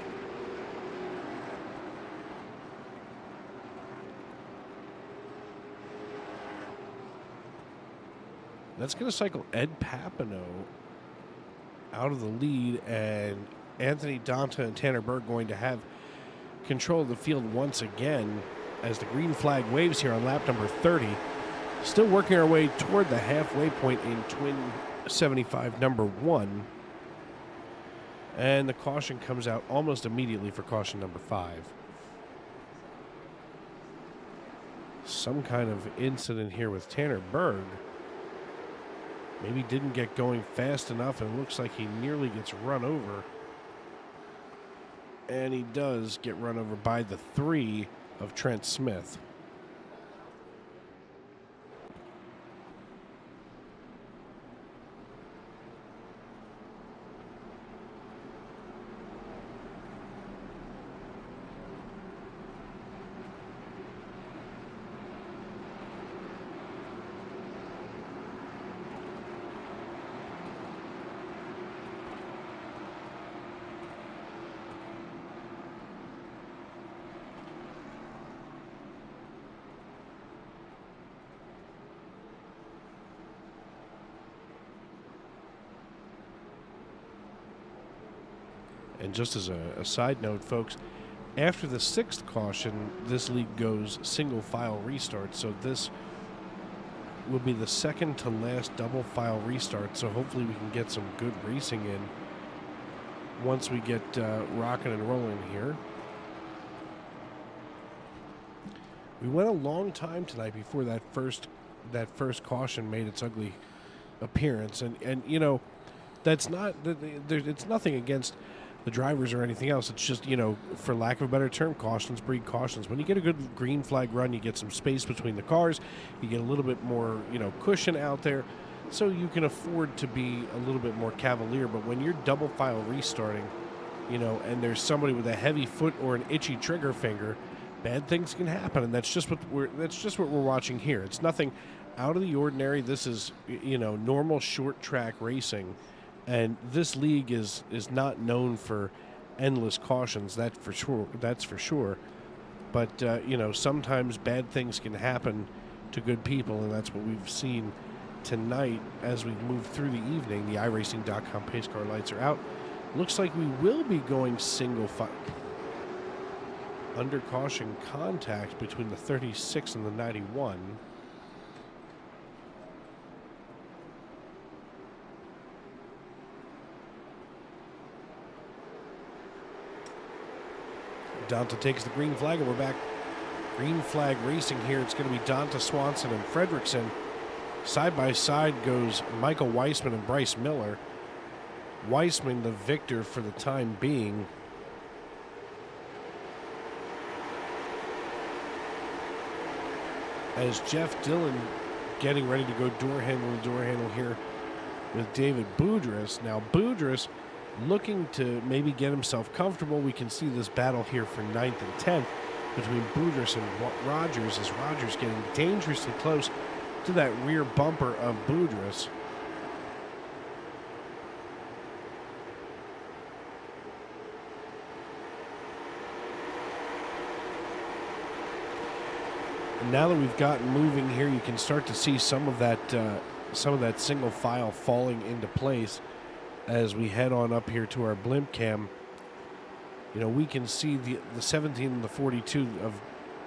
That's going to cycle Ed Papineau out of the lead, and Anthony Donta and Tanner Berg going to have control of the field once again as the green flag waves here on lap number 30. Still working our way toward the halfway point in Twin 75 number 1. And the caution comes out almost immediately for caution number 5. Some kind of incident here with Tanner Berg. maybe didn't get going fast enough, and it looks like he nearly gets run over. And he does get run over by the 3 of Trent Smith. And just as a side note, folks, after the 6th caution, this league goes single file restart. So this will be the second to last double file restart. So hopefully we can get some good racing in once we get rocking and rolling here. We went a long time tonight before that first caution made its ugly appearance, and you know, that's not it's nothing against the drivers or anything else. It's just, you know, for lack of a better term, cautions breed cautions. When you get a good green flag run, you get some space between the cars, you get a little bit more, you know, cushion out there, so you can afford to be a little bit more cavalier. But when you're double file restarting, you know, and there's somebody with a heavy foot or an itchy trigger finger, bad things can happen, and that's just what we're watching here. It's nothing out of the ordinary. This is, you know, normal short track racing. And this league is not known for endless cautions, that's for sure. But, you know, sometimes bad things can happen to good people, and that's what we've seen tonight as we move through the evening. The iRacing.com pace car lights are out. Looks like we will be going single file. Under caution contact between the 36 and the 91. Donta takes the green flag, and we're back. Green flag racing here. It's going to be Donta Swanson and Fredrickson. Side by side goes Michael Weissman and Bryce Miller. Weissman the victor for the time being. As Jeff Dillon getting ready to go door handle here with David Boudris. Now Boudris looking to maybe get himself comfortable. We can see this battle here for 9th and 10th between Boudris and Rogers, as Rogers getting dangerously close to that rear bumper of Boudris. And now that we've gotten moving here, you can start to see some of that single file falling into place. As we head on up here to our blimp cam, you know, we can see the 17 and the 42 of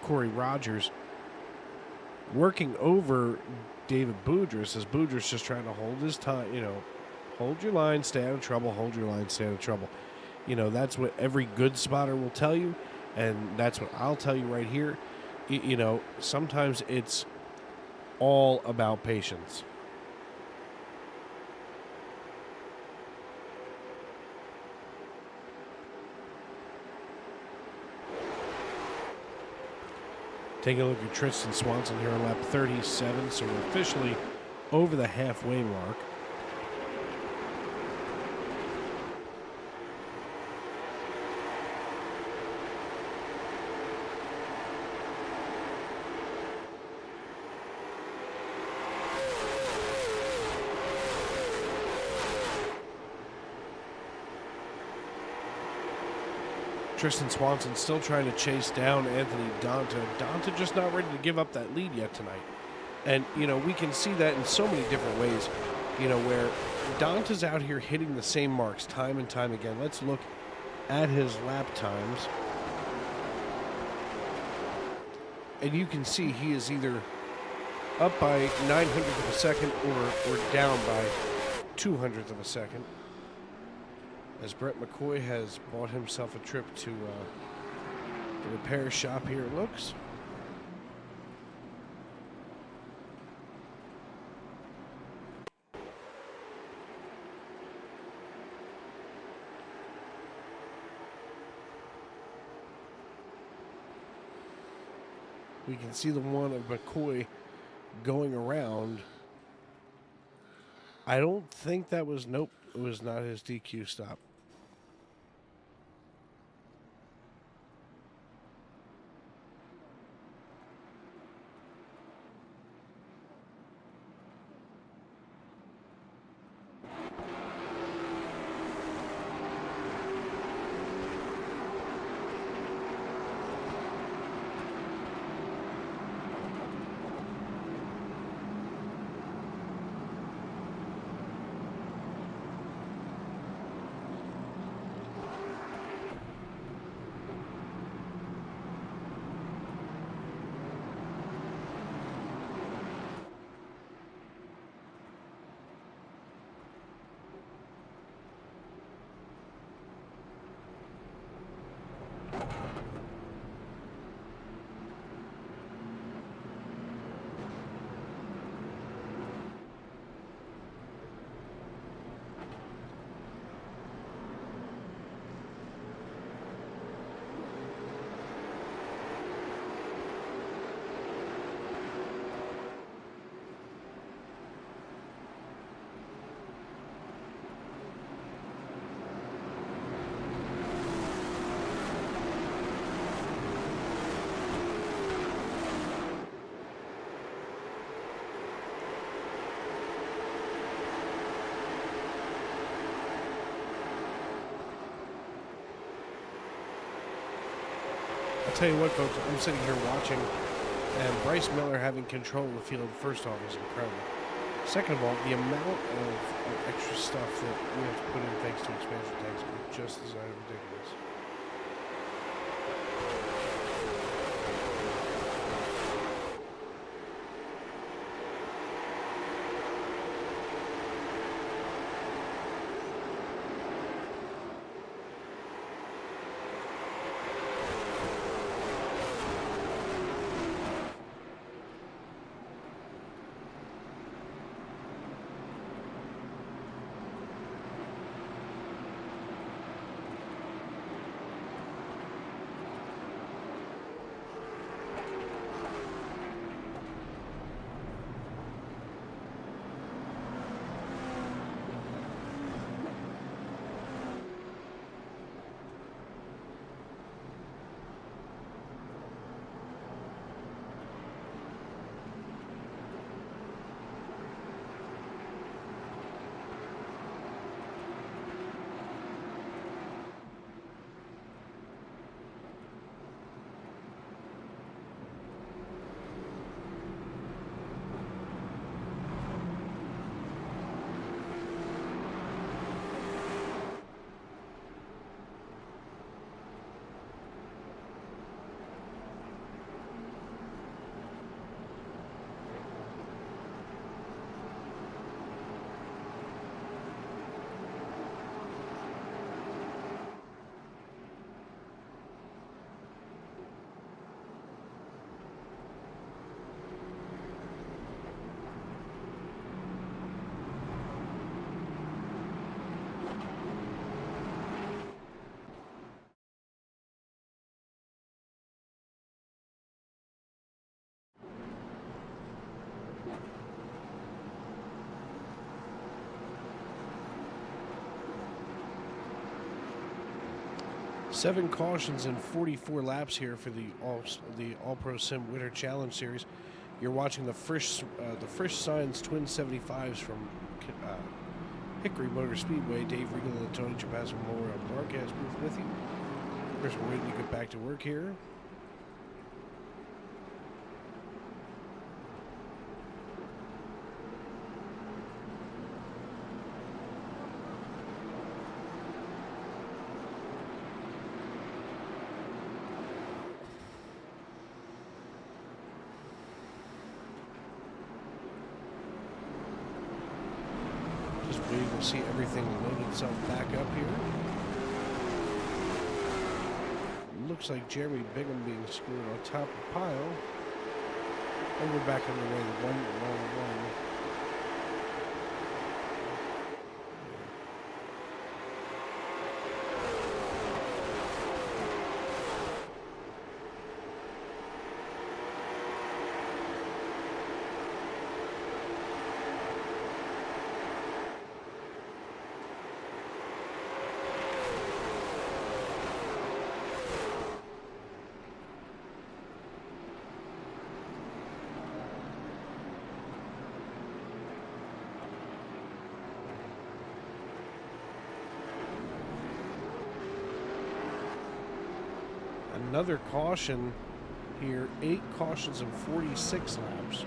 Corey Rogers working over David Boudris, as Boudris just trying to hold his time, you know, hold your line, stay out of trouble, hold your line, stay out of trouble. You know, that's what every good spotter will tell you, and that's what I'll tell you right here. You know, sometimes it's all about patience. Taking a look at Tristan Swanson here on lap 37, so we're officially over the halfway mark. Tristan Swanson still trying to chase down Anthony Donta. Donta just not ready to give up that lead yet tonight. And, you know, we can see that in so many different ways, you know, where Donta's out here hitting the same marks time and time again. Let's look at his lap times. And you can see he is either up by 900th of a second or down by 200th of a second. As Brett McCoy has bought himself a trip to the repair shop here, it looks. We can see the one of McCoy going around. I don't think that was, nope, it was not his DQ stop. I'll tell you what, folks, I'm sitting here watching, and Bryce Miller having control of the field, first off, is incredible. Second of all, the amount of extra stuff that we have to put in thanks to expansion tanks is just as ridiculous. Seven cautions and 44 laps here for the AllProSim Winter Challenge Series. You're watching the Frisch Signs Twin 75s from Hickory Motor Speedway. Dave Regal and Tony Trapasso Memorial Broadcast booth with you. Of course, we're waiting to get back to work here. We'll see everything load itself back up here. Looks like Jeremy Bingham being screwed on top of the pile. And we're back underway, the 1-1-1. Another caution here. 8 cautions in 46 laps.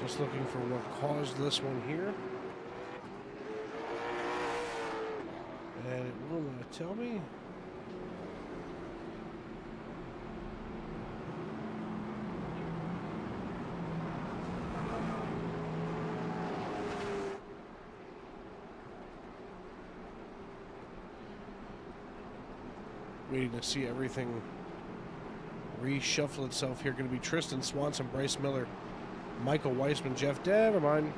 Just looking for what caused this one here. And it will not tell me. Waiting to see everything reshuffle itself here. Going to be Tristan Swanson, Bryce Miller, Michael Weissman, Jeff. Never mind.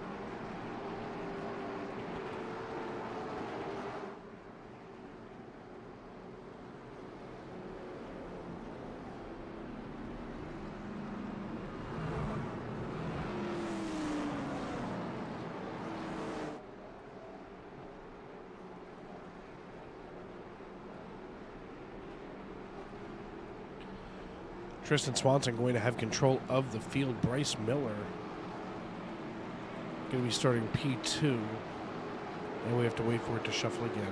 Tristan Swanson going to have control of the field. Bryce Miller going to be starting P2, and we have to wait for it to shuffle again.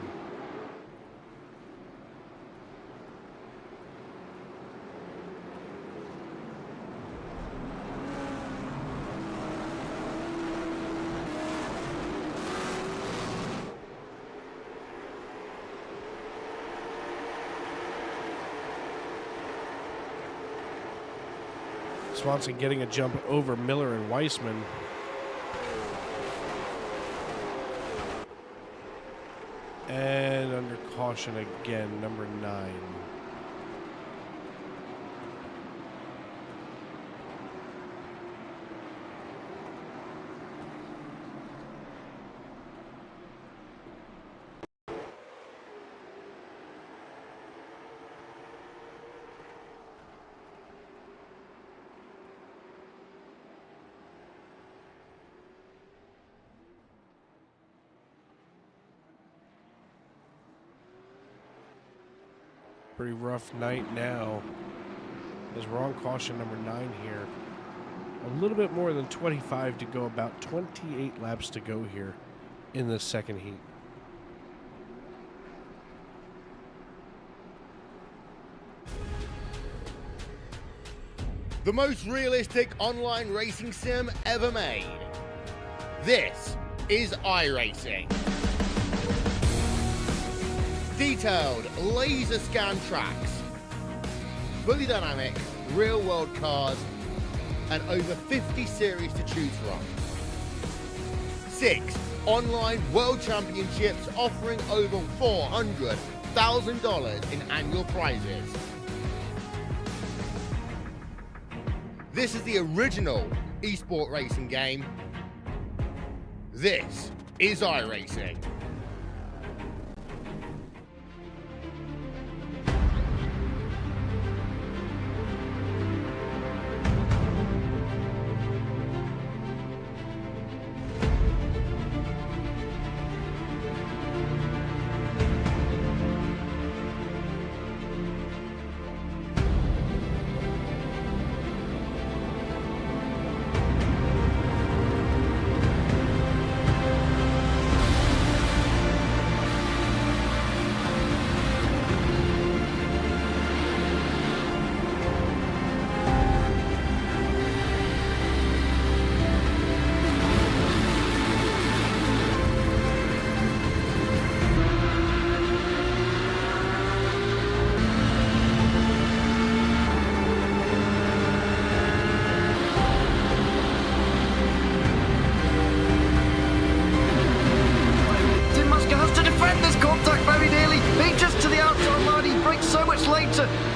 Swanson getting a jump over Miller and Weissman. And under caution again, number 9. Pretty rough night now. There's wrong caution number 9 here. A little bit more than 25 to go, about 28 laps to go here in the second heat. The most realistic online racing sim ever made. This is iRacing. Detailed laser scan tracks, fully dynamic real world cars, and over 50 series to choose from. 6 online world championships offering over $400,000 in annual prizes. This is the original esport racing game. This is iRacing.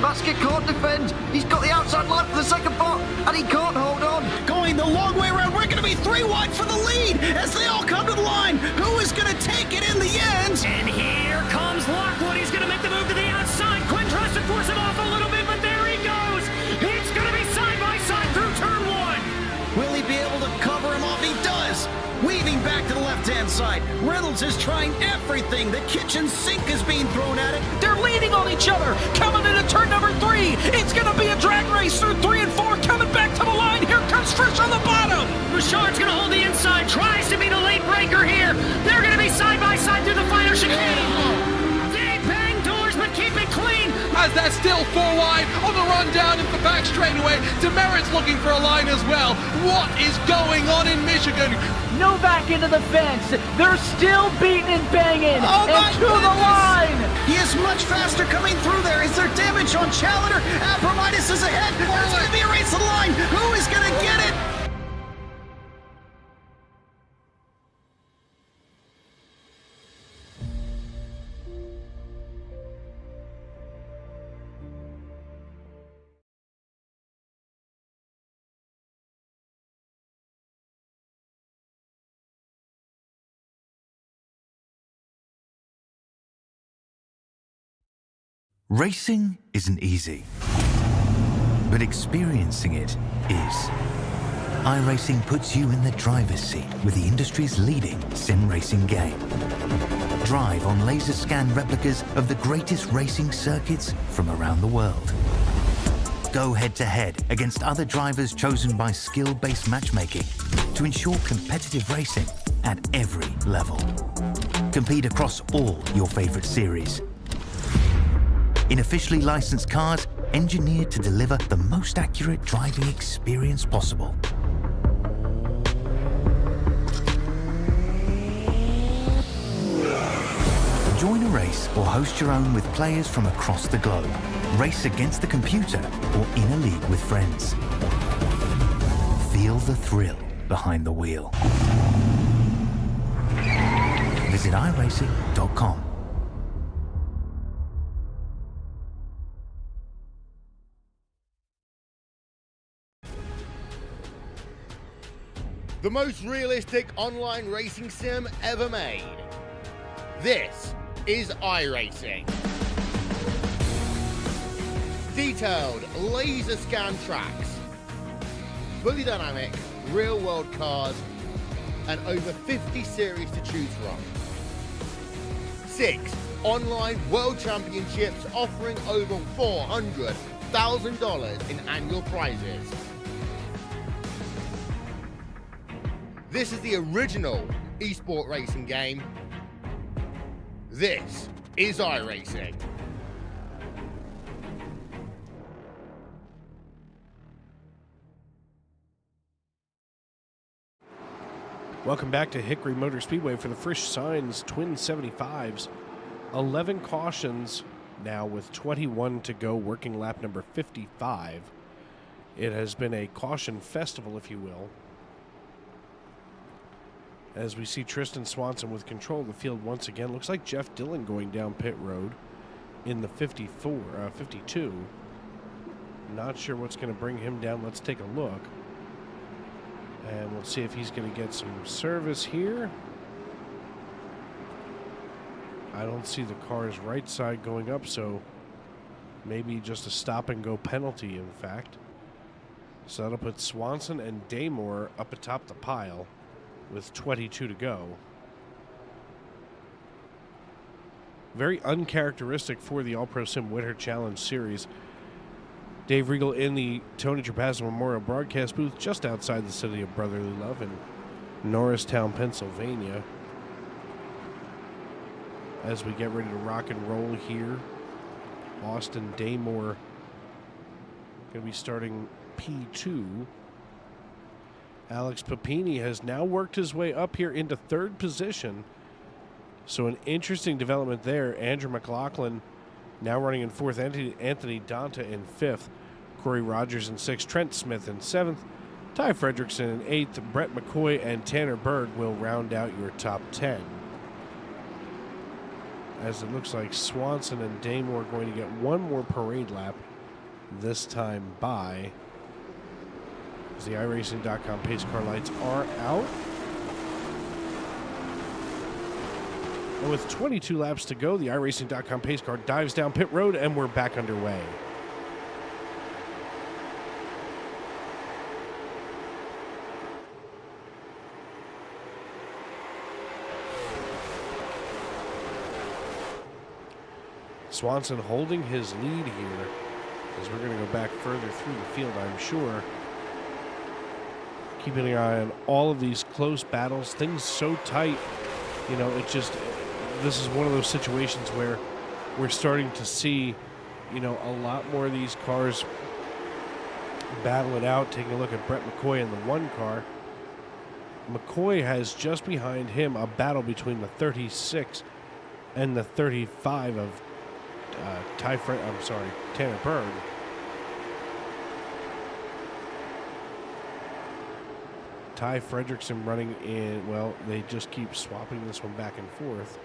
Masker can't defend. He's got the outside line for the second part, and he can't hold on. Going the long way around. We're going to be 3 wide for the lead as they all come to the line. Who is going to take it in the end? And here comes Lockwood. He's going to make the move to the outside. Quinn tries to force him off a little bit, but there he goes. It's going to be side by side through turn 1. Will he be able to cover him off? He does. Weaving back to the left-hand side. Reynolds is trying everything. The kitchen sink is being thrown at it. They're leaning on each each other. Coming into turn number 3. It's going to be a drag race through 3 and 4. Coming back to the line. Here comes Frisch on the bottom. Bouchard's going to hold the inside, tries to be the late breaker here. They're going to be side by side through the final chicane. They bang doors, but keep it clean. As they're still 4 wide on the run down into the back straightaway. Demerit's looking for a line as well. What is going on in Michigan? Novak into the fence. They're still beating and banging. Oh and to the line. He is much faster coming through there. Is there damage on Challenger? Apromitis is ahead. There's going to be a race to the line. Who is going to get it? Racing isn't easy, but experiencing it is. iRacing puts you in the driver's seat with the industry's leading sim racing game. Drive on laser scan replicas of the greatest racing circuits from around the world. Go head-to-head against other drivers chosen by skill-based matchmaking to ensure competitive racing at every level. Compete across all your favorite series in officially licensed cars engineered to deliver the most accurate driving experience possible. Join a race or host your own with players from across the globe. Race against the computer or in a league with friends. Feel the thrill behind the wheel. Visit iRacing.com. The most realistic online racing sim ever made. This is iRacing. Detailed laser scan tracks, fully dynamic, real world cars, and over 50 series to choose from. 6 online world championships offering over $400,000 in annual prizes. This is the original esport racing game. This is iRacing. Welcome back to Hickory Motor Speedway for the Frisch Signs Twin 75s. 11 cautions now with 21 to go, working lap number 55. It has been a caution festival, if you will, as we see Tristan Swanson with control of the field once again. Looks like Jeff Dillon going down pit road in the 52. Not sure what's going to bring him down. Let's take a look. And we'll see if he's going to get some service here. I don't see the car's right side going up, so maybe just a stop-and-go penalty, in fact. So that'll put Swanson and Daymore up atop the pile with 22 to go. Very uncharacteristic for the AllProSim Winter Challenge Series. Dave Regal in the Tony Trapasso Memorial Broadcast booth just outside the city of Brotherly Love in Norristown, Pennsylvania. As we get ready to rock and roll here, Austin Daymore going to be starting P2. Alex Papini has now worked his way up here into third position. So an interesting development there. Andrew McLaughlin now running in fourth. Anthony Donta in fifth. Corey Rogers in sixth. Trent Smith in seventh. Ty Fredrickson in eighth. Brett McCoy and Tanner Berg will round out your top 10. As it looks like Swanson and Daymore are going to get one more parade lap, this time by, as the iRacing.com pace car lights are out. And with 22 laps to go, the iRacing.com pace car dives down pit road, and we're back underway. Swanson holding his lead here, as we're going to go back further through the field, I'm sure. Keeping an eye on all of these close battles, things so tight. You know, this is one of those situations where we're starting to see, you know, a lot more of these cars battle it out. Taking a look at Brett McCoy in the 1 car. McCoy has just behind him a battle between the 36 and the 35 of Tanner Berg. Ty Fredrickson running in, well, they just keep swapping this one back and forth.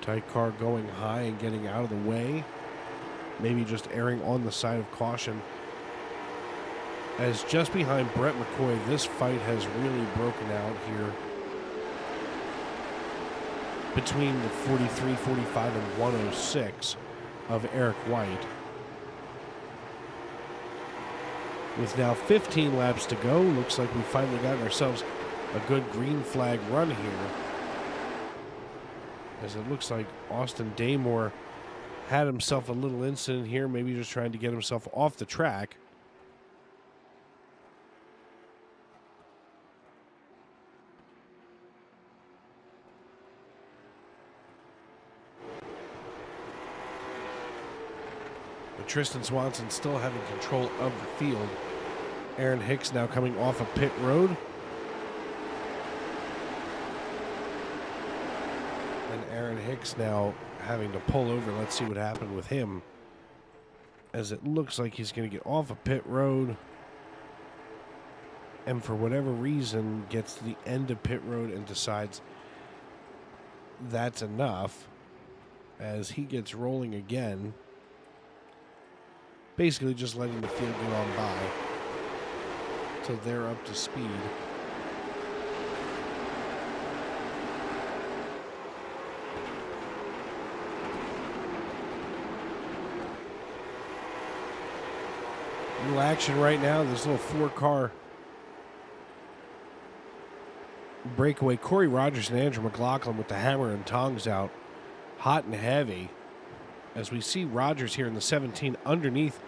Tight car going high and getting out of the way. Maybe just erring on the side of caution. As just behind Brett McCoy, this fight has really broken out here between the 43, 45, and 106 of Eric White. With now 15 laps to go, looks like we finally got ourselves a good green flag run here. As it looks like Austin Daymore had himself a little incident here, maybe just trying to get himself off the track. But Tristan Swanson still having control of the field. Aaron Hicks now coming off of pit road. And Aaron Hicks now having to pull over. Let's see what happened with him, as it looks like he's going to get off of pit road, and for whatever reason gets to the end of pit road and decides that's enough, as he gets rolling again, basically just letting the field get on by till they're up to speed. Little action right now. This little 4-car breakaway. Corey Rogers and Andrew McLaughlin with the hammer and tongs out, hot and heavy. As we see Rogers here in the 17 underneath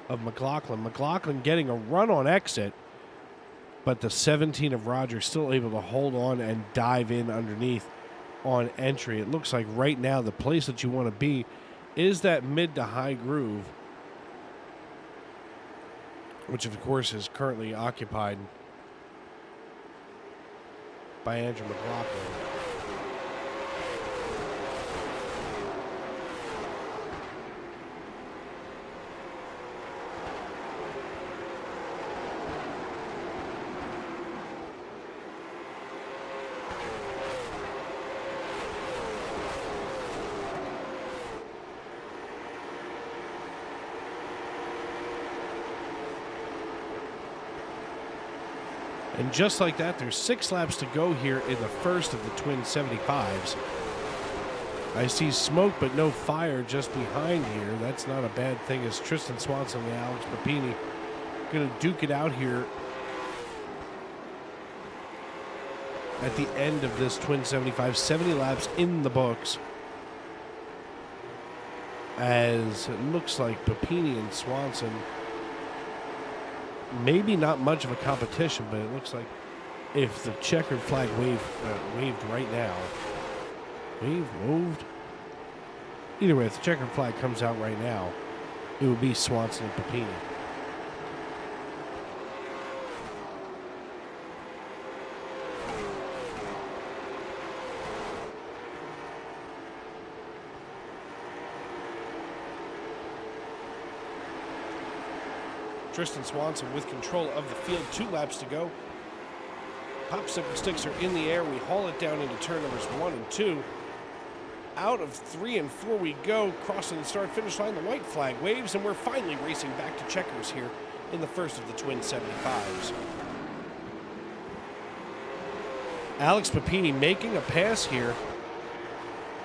of McLaughlin. McLaughlin getting a run on exit, but the 17 of Rogers still able to hold on and dive in underneath on entry. It looks like right now the place that you want to be is that mid to high groove, which of course is currently occupied by Andrew McLaughlin. And just like that, there's 6 laps to go here in the first of the twin 75s. I see smoke but no fire just behind here. That's not a bad thing, as Tristan Swanson and Alex Papini going to duke it out here at the end of this twin 75. 70 laps in the books, as it looks like Papini and Swanson, maybe not much of a competition, but it looks like if the checkered flag waved right now, moved. Either way, if the checkered flag comes out right now, it would be Swanson and Papini. Tristan Swanson with control of the field. 2 laps to go. Popsicle sticks are in the air. We haul it down into turn numbers 1 and 2. Out of 3 and 4 we go. Crossing the start-finish line, the white flag waves, and we're finally racing back to checkers here in the first of the twin 75s. Alex Papini making a pass here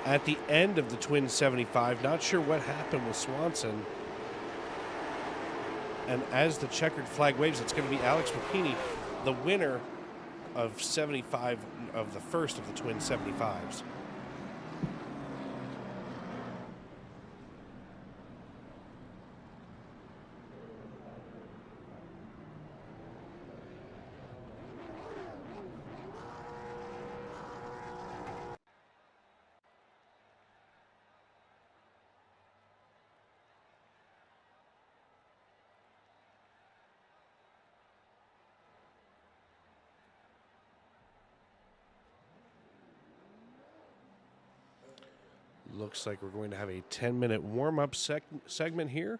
at the end of the twin 75. Not sure what happened with Swanson. And as the checkered flag waves, it's going to be Alex Papini, the winner of 75 of the first of the twin 75s. Looks like we're going to have a 10-minute warm-up segment here.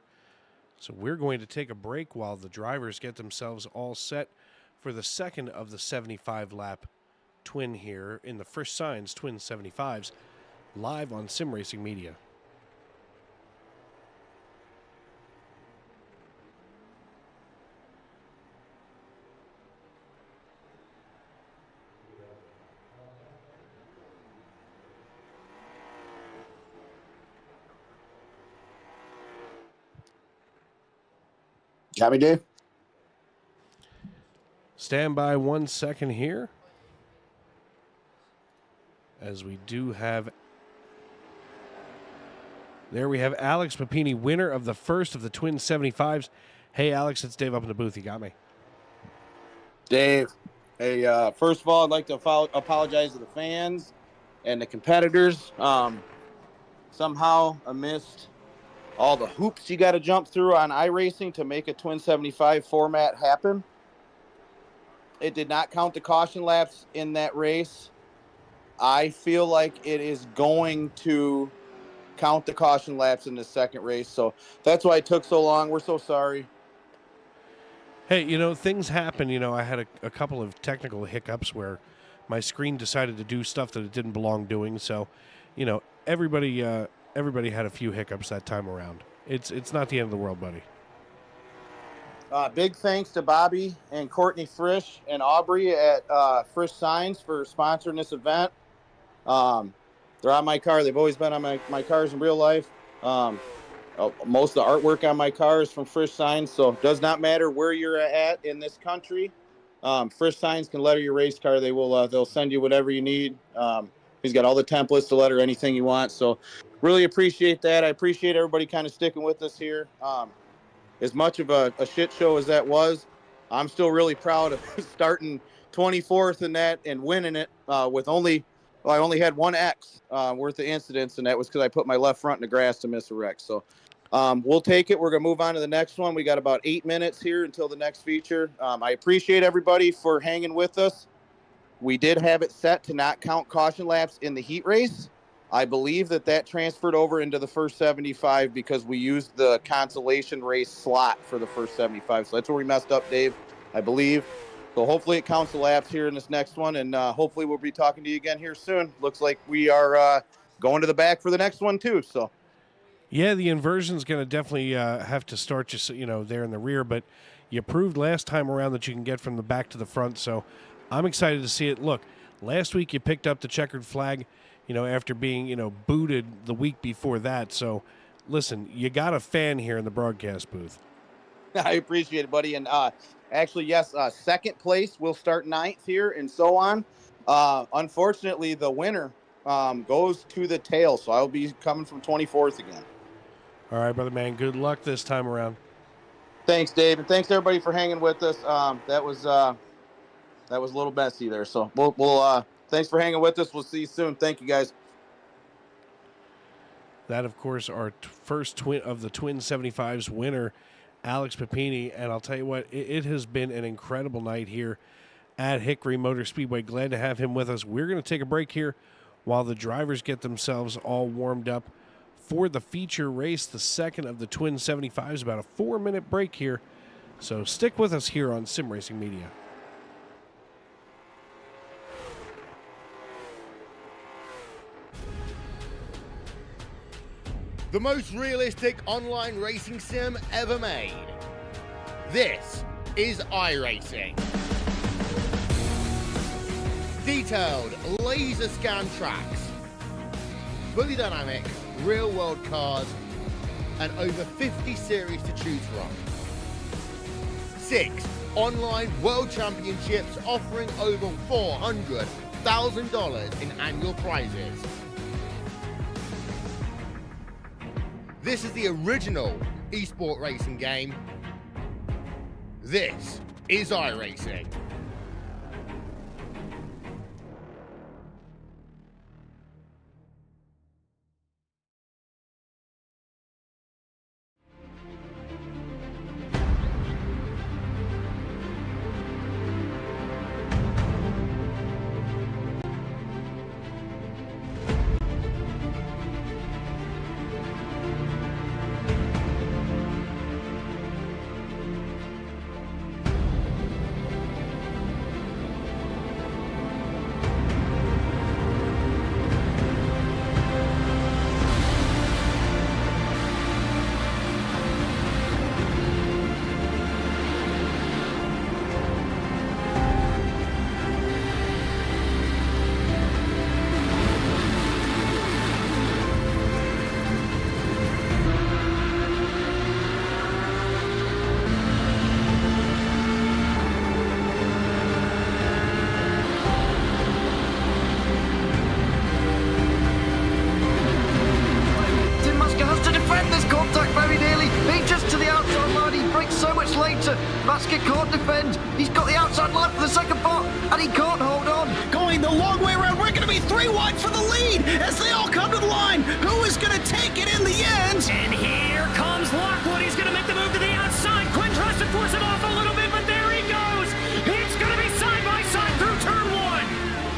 So we're going to take a break while the drivers get themselves all set for the second of the 75-lap twin here in the Frisch Signs Twin 75s, live on Sim Racing Media. Got me, Dave? Stand by 1 second here, as we do have... There we have Alex Papini, winner of the first of the Twin 75s. Hey, Alex, it's Dave up in the booth. You got me? Dave, hey, first of all, I'd like to apologize to the fans and the competitors. Somehow, amidst all the hoops you got to jump through on iRacing to make a Twin 75 format happen, it did not count the caution laps in that race. I feel like it is going to count the caution laps in the second race, so that's why it took so long. We're so sorry. Hey, you know, things happen. You know, I had a couple of technical hiccups where my screen decided to do stuff that it didn't belong doing. So, you know, everybody had a few hiccups that time around. It's not the end of the world, buddy. Big thanks to Bobby and Courtney Frisch and Aubrey at Frisch Signs for sponsoring this event. They're on my car. They've always been on my cars in real life. Most of the artwork on my car is from Frisch Signs, so it does not matter where you're at in this country. Frisch Signs can letter your race car. They'll send you whatever you need. He's got all the templates to letter anything you want. So really appreciate that. I appreciate everybody kind of sticking with us here. As much of a shit show as that was, I'm still really proud of starting 24th in that and winning it with I only had one X worth of incidents, and that was because I put my left front in the grass to miss a wreck. So we'll take it. We're going to move on to the next one. We got about 8 minutes here until the next feature. I appreciate everybody for hanging with us. We did have it set to not count caution laps in the heat race. I believe that transferred over into the first 75 because we used the consolation race slot for the first 75. So that's where we messed up, Dave, I believe. So hopefully it counts the laps here in this next one, and hopefully we'll be talking to you again here soon. Looks like we are going to the back for the next one too. So, yeah, the inversion's going to definitely have to start just there in the rear, but you proved last time around that you can get from the back to the front. So I'm excited to see it. Look, last week you picked up the checkered flag, after being booted the week before that. So listen, you got a fan here in the broadcast booth. I appreciate it, buddy. And actually, yes, second place will start 9th here and so on. Unfortunately, the winner goes to the tail, so I'll be coming from 24th again. All right, brother, man. Good luck this time around. Thanks, Dave, and thanks everybody for hanging with us. That was a little messy there, so we'll thanks for hanging with us. We'll see you soon. Thank you, guys. That, of course, our first twin of the Twin 75s winner, Alex Papini, and I'll tell you what, it has been an incredible night here at Hickory Motor Speedway. Glad to have him with us. We're going to take a break here while the drivers get themselves all warmed up for the feature race, the second of the Twin 75s, about a 4-minute break here. So stick with us here on Sim Racing Media. The most realistic online racing sim ever made. This is iRacing. Detailed laser scan tracks, fully dynamic real world cars, and over 50 series to choose from. 6 online world championships offering over $400,000 in annual prizes. This is the original esport racing game. This is iRacing. Musket can't defend. He's got the outside line for the second part, and he can't hold on. Going the long way around. We're going to be 3 wide for the lead as they all come to the line. Who is going to take it in the end? And here comes Lockwood. He's going to make the move to the outside. Quinn tries to force him off a little bit, but there he goes. It's going to be side by side through turn 1.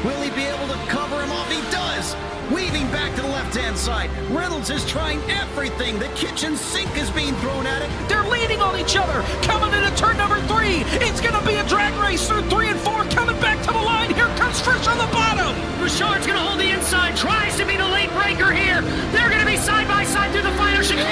Will he be able to cover him off? He does. Weaving back to the left-hand side. Reynolds is trying everything. The kitchen sink is being thrown at it. They're leaning on each other. Coming into turn number 3. It's going to be a drag race through 3 and 4. Coming back to the line. Here comes Frisch on the bottom. Bouchard's going to hold the inside. Tries to be the late breaker here. They're going to be side by side through the final chicane.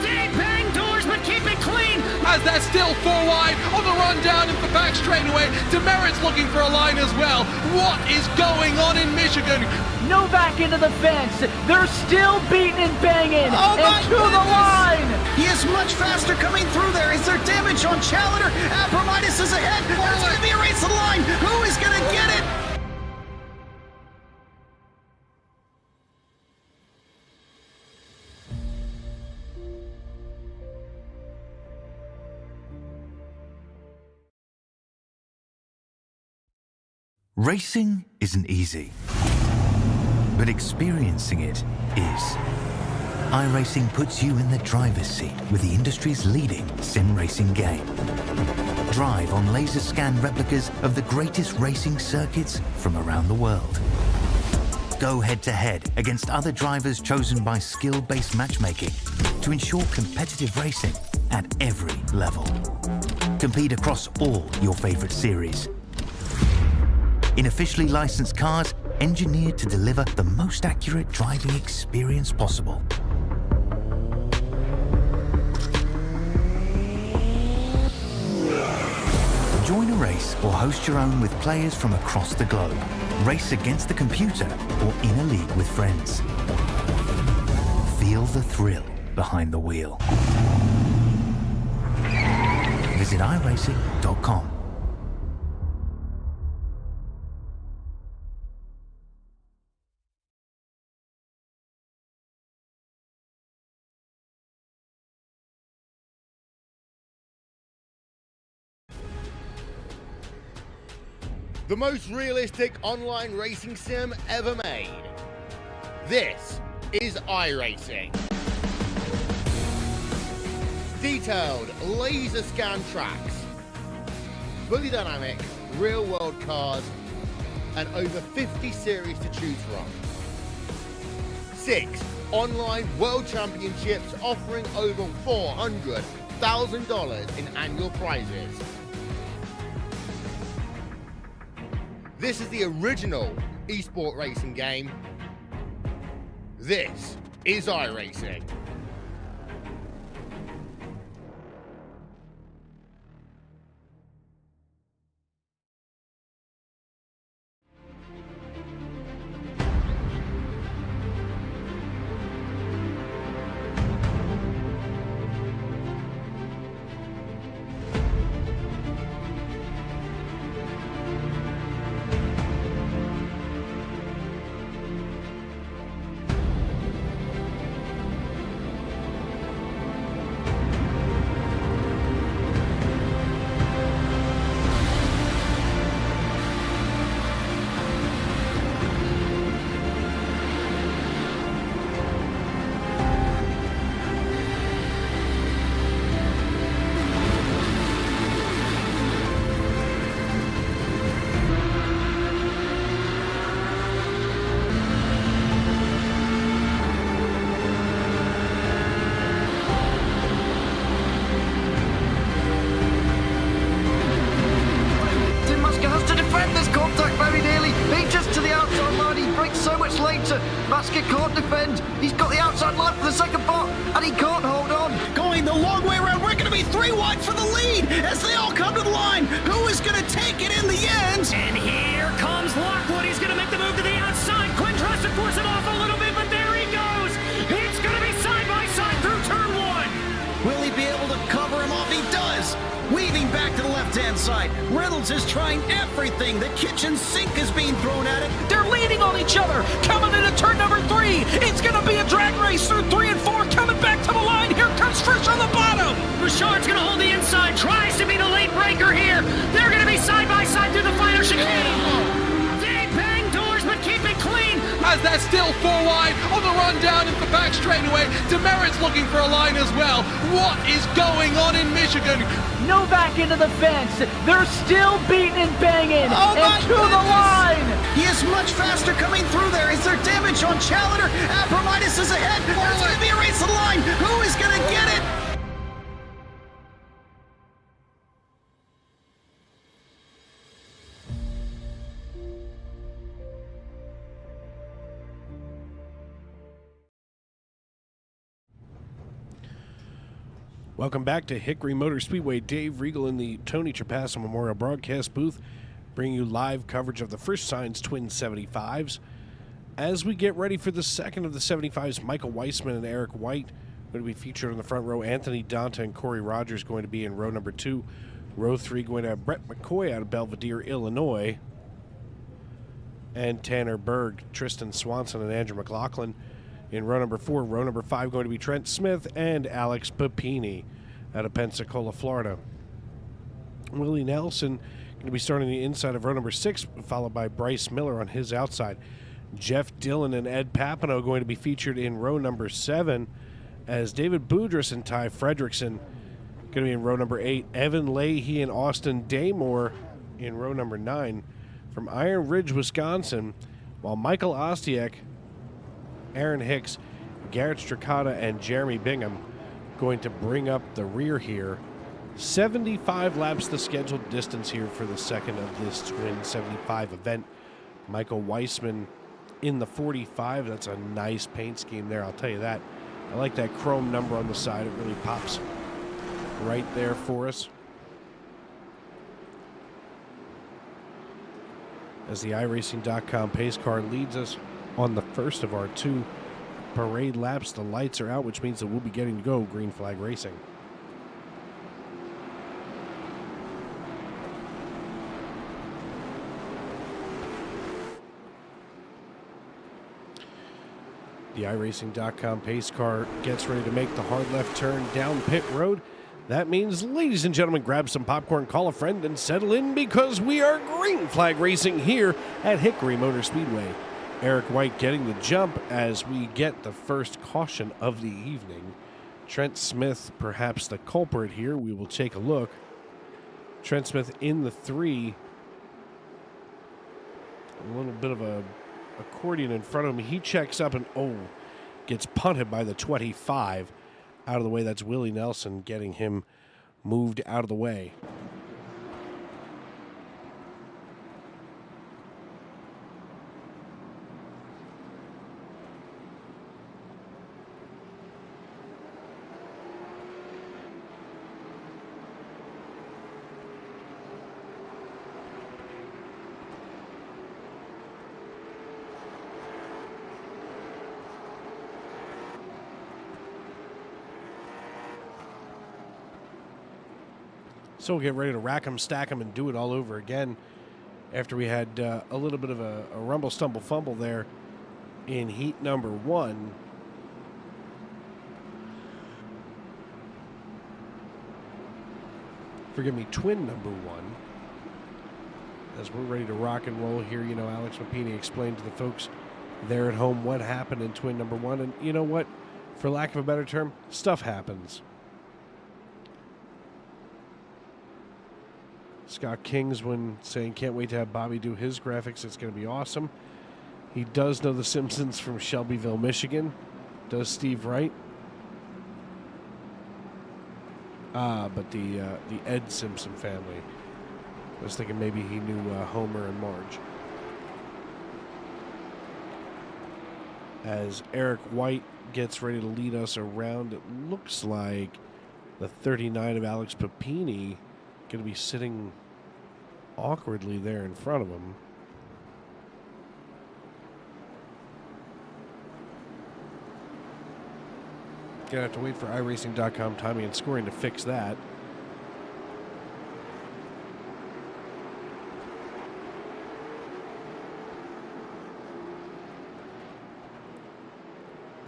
They bang doors, but keep it clean. As they're still 4 wide on the run down into the back straightaway. Demerit's looking for a line as well. What is going on in Michigan? Novak into the fence. They're still beating and banging. Oh and to the line. He is much faster coming through there. Is there damage on Challenger? Apromitis is ahead. There's going to be a race to the line. Who is going to get it? Racing isn't easy, but experiencing it is. iRacing puts you in the driver's seat with the industry's leading sim racing game. Drive on laser scan replicas of the greatest racing circuits from around the world. Go head-to-head against other drivers chosen by skill-based matchmaking to ensure competitive racing at every level. Compete across all your favorite series. In officially licensed cars, engineered to deliver the most accurate driving experience possible. Join a race or host your own with players from across the globe. Race against the computer or in a league with friends. Feel the thrill behind the wheel. Visit iRacing.com. The most realistic online racing sim ever made. This is iRacing. Detailed laser scan tracks, fully dynamic real world cars, and over 50 series to choose from. 6 online world championships offering over $400,000 in annual prizes. This is the original esport racing game. This is iRacing. straight. Matt's get caught defend. He's got the outside line for the second spot, and he can't hold on. Going the long way around. We're going to be 3 wide for the lead as they all come to the line. Who is going to take it in the end? And here comes Lockwood. He's going to make the move to the outside. Quinn tries to force him off a little bit, but there he goes. It's going to be side by side through turn 1. Will he be able to cover him off? He does. Weaving back to the left-hand side. Reynolds is trying everything. The kitchen sink is being thrown at it. They're leaning on each other. Coming into turn number 3. It's going to be a drag race through 3 and 4. Coming back to the line. Here comes Frisch on the bottom. Bouchard's going to hold the inside. Tries to be the late breaker here. They're going to be side by side through the final chicane. They bang doors, but keep it clean. As they're still 4 wide on the run down into the back straightaway. Demerit's looking for a line as well. What is going on in Michigan? Novak into the fence. They're still beating and banging. Oh my and to the line. He is much faster coming through there. Is there damage on Challenger? Apromitis is ahead. There's going to be a race to the line. Who is going to get it? Welcome back to Hickory Motor Speedway. Dave Regal in the Tony Trapasso Memorial Broadcast booth, bringing you live coverage of the Frisch Signs Twin 75s. As we get ready for the second of the 75s, Michael Weissman and Eric White going to be featured on the front row. Anthony Danta and Corey Rogers going to be in row number 2. Row 3 going to have Brett McCoy out of Belvedere, Illinois. And Tanner Berg, Tristan Swanson, and Andrew McLaughlin in row number 4. Row number 5 going to be Trent Smith and Alex Papini out of Pensacola, Florida. Willie Nelson going to be starting the inside of row number 6, followed by Bryce Miller on his outside. Jeff Dillon and Ed Papineau going to be featured in row number 7, as David Boudris and Ty Fredrickson going to be in row number 8. Evan Leahy and Austin Daymore in row number 9. From Iron Ridge, Wisconsin, while Michael Ostiak, Aaron Hicks, Garrett Stracata, and Jeremy Bingham going to bring up the rear here. 75 laps the scheduled distance here for the second of this Twin 75 event. Michael Weissman in the 45. That's a nice paint scheme there, I'll tell you that. I like that chrome number on the side. It really pops right there for us. As the iRacing.com pace car leads us on the first of our 2 parade laps. The lights are out, which means that we'll be getting to go green flag racing. The iRacing.com pace car gets ready to make the hard left turn down pit road. That means, ladies and gentlemen, grab some popcorn, call a friend, and settle in, because we are green flag racing here at Hickory Motor Speedway. Eric White getting the jump as we get the first caution of the evening. Trent Smith, perhaps the culprit here. We will take a look. Trent Smith in the 3. A little bit of a accordion in front of him. He checks up and, gets punted by the 25. Out of the way. That's Willie Nelson getting him moved out of the way. So we'll get ready to rack them, stack them, and do it all over again after we had a little bit of a rumble, stumble, fumble there in heat number 1. Forgive me, twin number 1. As we're ready to rock and roll here, you know, Alex Rapini explained to the folks there at home what happened in twin number 1. And you know what? For lack of a better term, stuff happens. Scott Kingsman saying, can't wait to have Bobby do his graphics. It's going to be awesome. He does know The Simpsons from Shelbyville, Michigan. Does Steve Wright. But the Ed Simpson family. I was thinking maybe he knew Homer and Marge. as Eric White gets ready to lead us around. It looks like the 39 of Alex Papini going to be sitting awkwardly there in front of him. Gonna have to wait for iRacing.com timing and scoring to fix that.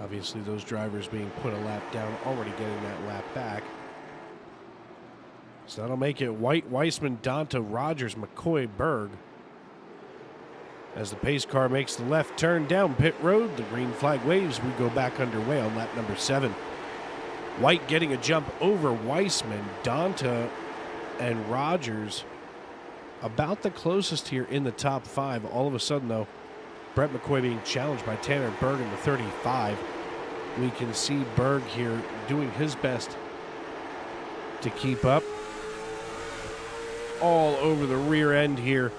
Obviously, those drivers being put a lap down, already getting that lap back. So that'll make it White, Weissman, Donta, Rogers, McCoy, Berg. As the pace car makes the left turn down pit road, the green flag waves. We go back underway on lap number 7. White getting a jump over Weissman, Donta, and Rogers. About the closest here in the top 5. All of a sudden, though, Brett McCoy being challenged by Tanner Berg in the 35. We can see Berg here doing his best to keep up. All over the rear end here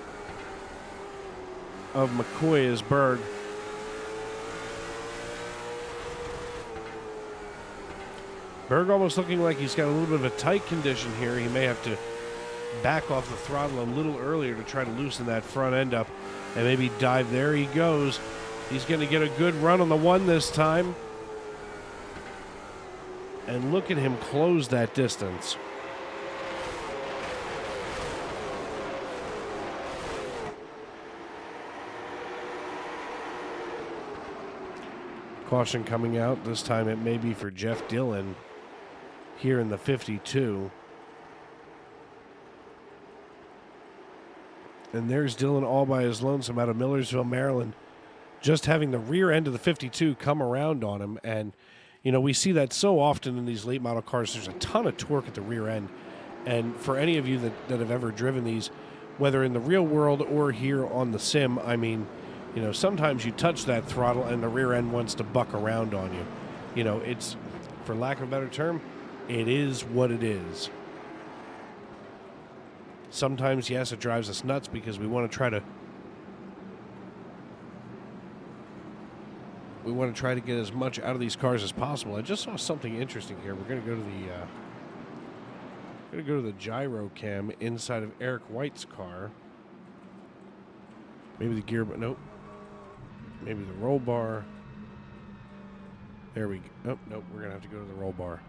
of McCoy is Berg. Berg almost looking like he's got a little bit of a tight condition here. He may have to back off the throttle a little earlier to try to loosen that front end up and maybe dive. There he goes. He's going to get a good run on the 1 this time. And look at him close that distance. Caution coming out. This time it may be for Jeff Dillon here in the 52. And there's Dillon all by his lonesome out of Millersville, Maryland, just having the rear end of the 52 come around on him. And, you know, we see that so often in these late model cars. There's a ton of torque at the rear end. And for any of you that have ever driven these, whether in the real world or here on the sim, I mean, you know, sometimes you touch that throttle and the rear end wants to buck around on you. You know, it's, for lack of a better term, it is what it is. Sometimes, yes, it drives us nuts because we want to try to get as much out of these cars as possible. I just saw something interesting here. We're going to go to the gyro cam inside of Eric White's car. Maybe the gear, but nope. Maybe the roll bar. There we go. Oh, nope, we're going to have to go to the roll bar.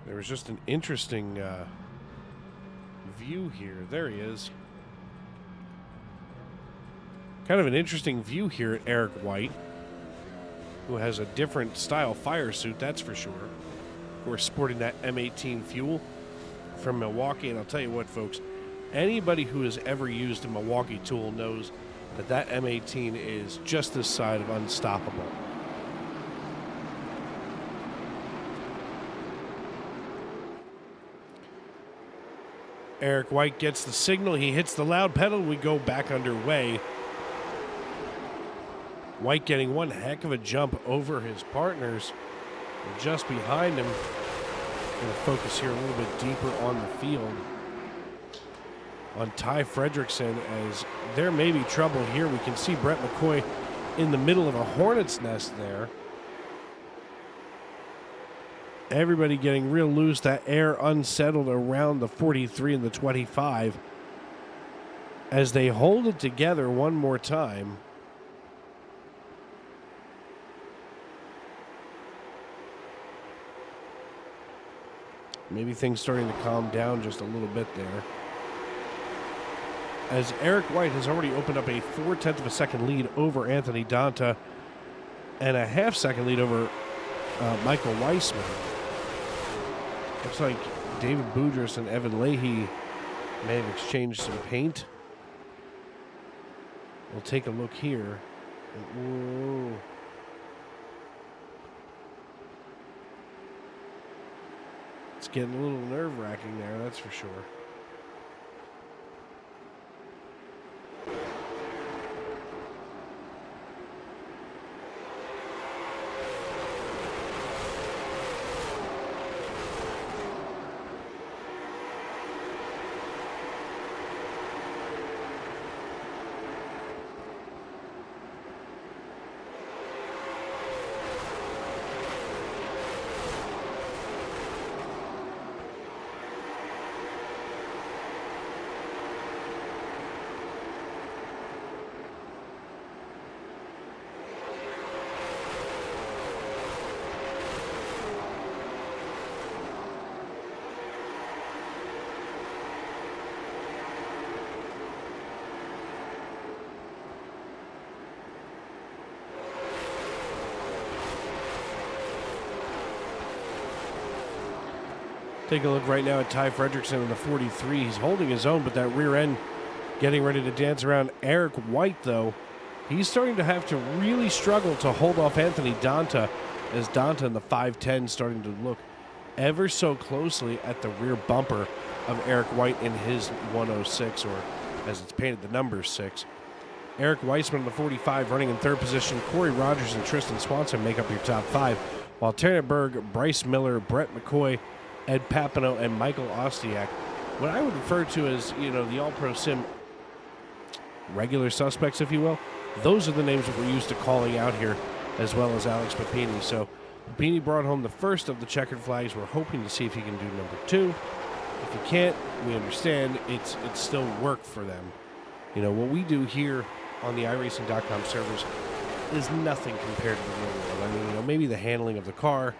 There was just an interesting view here. There he is. Kind of an interesting view here at Eric White, who has a different style fire suit, that's for sure. We're sporting that M18 fuel from Milwaukee, and I'll tell you what, folks, anybody who has ever used a Milwaukee tool knows that M18 is just this side of unstoppable. Eric White gets the signal. He hits the loud pedal. We go back underway. White getting one heck of a jump over his partners. And just behind him. Going to focus here a little bit deeper on the field. On Ty Fredrickson, as there may be trouble here. We can see Brett McCoy in the middle of a hornet's nest there. Everybody getting real loose. That air unsettled around the 43 and the 25 as they hold it together one more time. Maybe things starting to calm down just a little bit there. As Eric White has already opened up a 0.4 of a second lead over Anthony Donta and a half-second lead over Michael Weissman. Looks like David Boudris and Evan Leahy may have exchanged some paint. We'll take a look here. Whoa. It's getting a little nerve-wracking there, that's for sure. Take a look right now at Ty Fredrickson in the 43. He's holding his own, but that rear end getting ready to dance around. Eric White, though, he's starting to have to really struggle to hold off Anthony Donta, as Donta in the 510 starting to look ever so closely at the rear bumper of Eric White in his 106, or as it's painted, the number 6. Eric Weissman in the 45 running in third position. Corey Rogers and Tristan Swanson make up your top 5, while Tanner Berg, Bryce Miller, Brett McCoy, Ed Papineau, and Michael Ostiak, what I would refer to as, the AllProSim regular suspects, if you will, those are the names that we're used to calling out here, as well as Alex Papini. So Papini brought home the first of the checkered flags. We're hoping to see if he can do number 2. If he can't, we understand it's still work for them. What we do here on the iRacing.com servers is nothing compared to the real world. I mean, maybe the handling of the car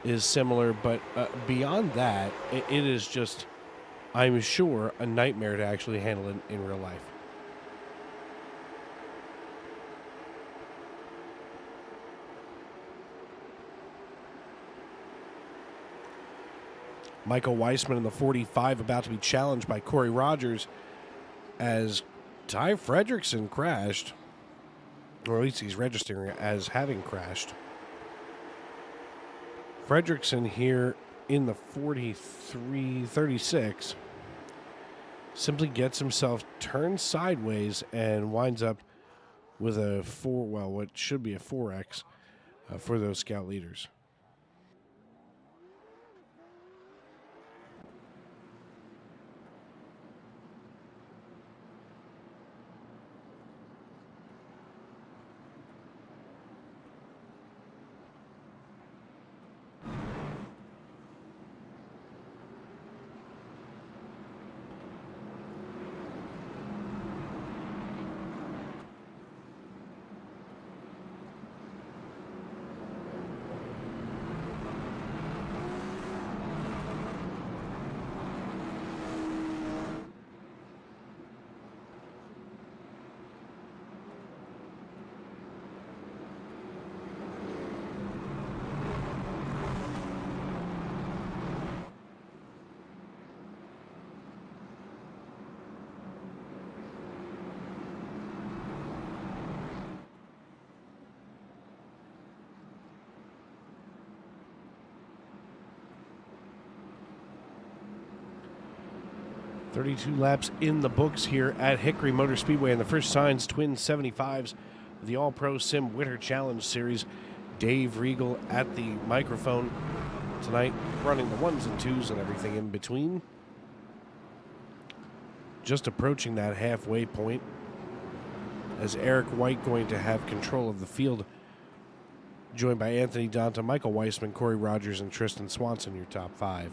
is similar, but beyond that, it is just, I'm sure, a nightmare to actually handle it in real life. Michael Weissman in the 45 about to be challenged by Corey Rogers as Ty Fredrickson crashed, or at least he's registering as having crashed. Fredrickson here in the 36 simply gets himself turned sideways and winds up with a what should be a 4X for those scout leaders. .32 laps in the books here at Hickory Motor Speedway, and the first signs twin 75s of the AllProSim Winter Challenge Series. Dave Regal at the microphone tonight, running the 1s and 2s and everything in between. Just approaching that halfway point, as Eric White going to have control of the field, joined by Anthony Donta, Michael Weissman, Corey Rogers, and Tristan Swanson, your top 5.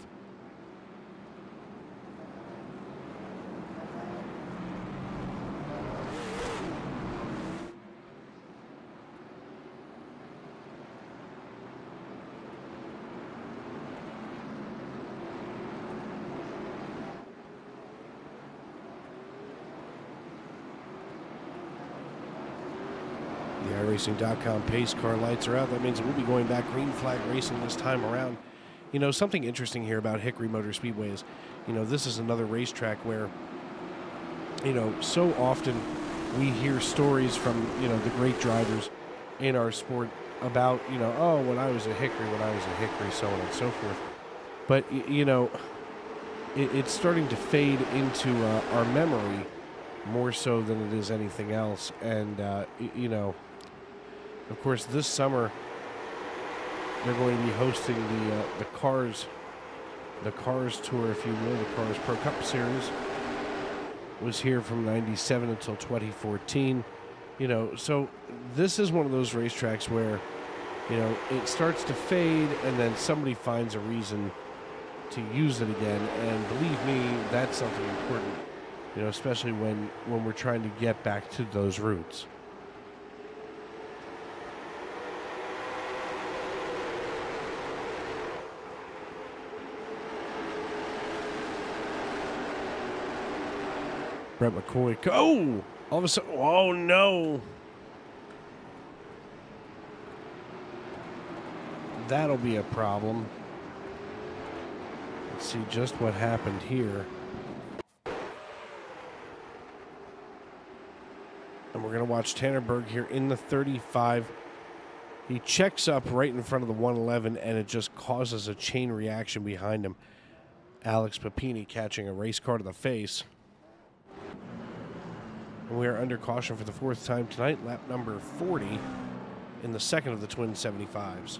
iRacing.com pace car lights are out. That means we'll be going back green flag racing this time around. Something interesting here about Hickory Motor Speedway is, this is another racetrack where, so often we hear stories from, the great drivers in our sport about, oh, when I was at Hickory, so on and so forth. But, it's starting to fade into our memory more so than it is anything else. And, of course, this summer they're going to be hosting the Cars Tour, if you will. The Cars Pro Cup Series was here from '97 until 2014. So this is one of those racetracks where, it starts to fade, and then somebody finds a reason to use it again. And believe me, that's something important. Especially when we're trying to get back to those roots. Brett McCoy. Oh! All of a sudden, oh no! That'll be a problem. Let's see just what happened here. And we're going to watch Tanner Berg here in the 35. He checks up right in front of the 111, and it just causes a chain reaction behind him. Alex Papini catching a race car to the face. And we are under caution for the fourth time tonight, lap number 40 in the second of the twin 75s.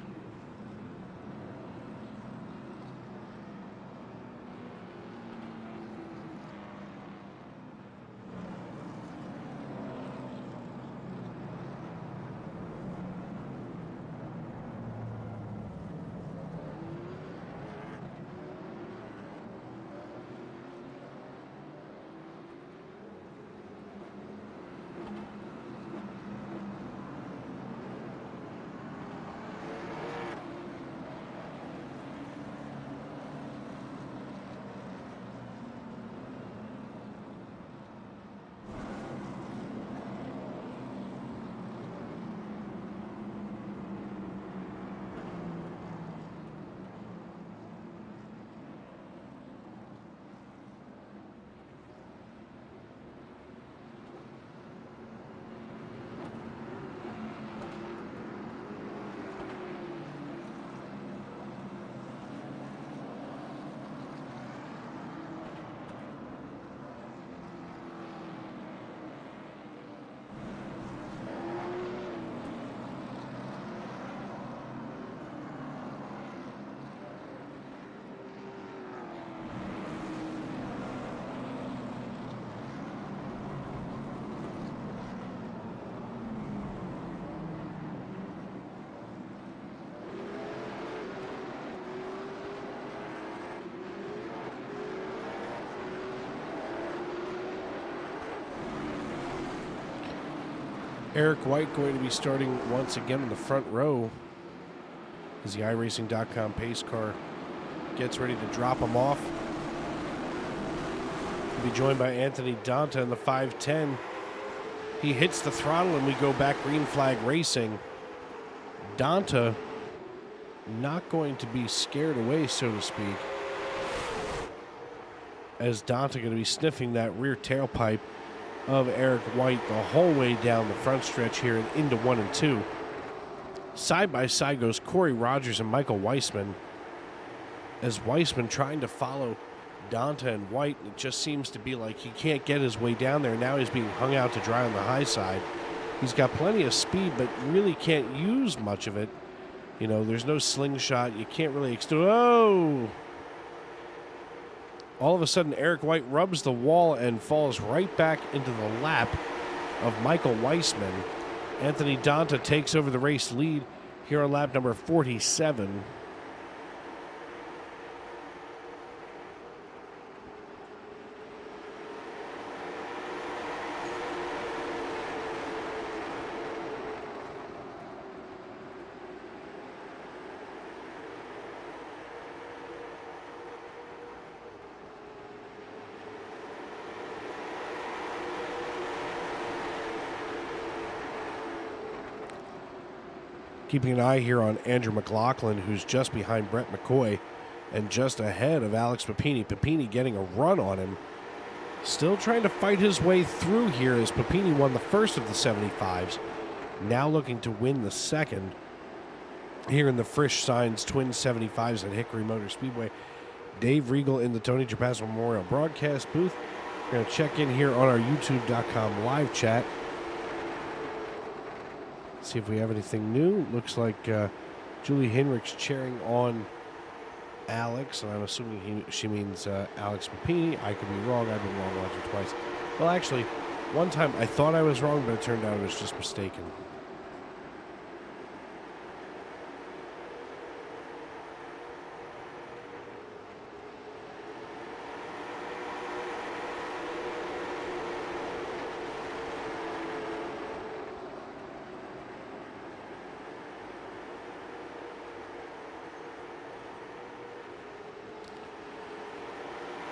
Eric White going to be starting once again in the front row as the iRacing.com pace car gets ready to drop him off. He'll be joined by Anthony Donta in the 510. He hits the throttle and we go back green flag racing. Donta not going to be scared away, so to speak, as Donta going to be sniffing that rear tailpipe of Eric White the whole way down the front stretch here and into 1 and 2. Side by side goes Corey Rogers and Michael Weissman, as Weissman trying to follow Donta and White. It just seems to be like he can't get his way down there. Now he's being hung out to dry on the high side. He's got plenty of speed, but really can't use much of it. You know, there's no slingshot. You can't really oh! All of a sudden, Eric White rubs the wall and falls right back into the lap of Michael Weissman. Anthony Donta takes over the race lead here on lap number 47. Keeping an eye here on Andrew McLaughlin, who's just behind Brett McCoy and just ahead of Alex Papini. Papini getting a run on him. Still trying to fight his way through here as Papini won the first of the 75s. Now looking to win the second here in the Frisch Signs Twin 75s at Hickory Motor Speedway. Dave Regal in the Tony Trapasso Memorial broadcast booth. We're going to check in here on our YouTube.com live chat. See if we have anything new. Looks like Julie Hinrichs cheering on Alex, and I'm assuming she means Alex Papini. I could be wrong. I've been wrong once or twice. Well, actually, one time I thought I was wrong, but it turned out I was just mistaken.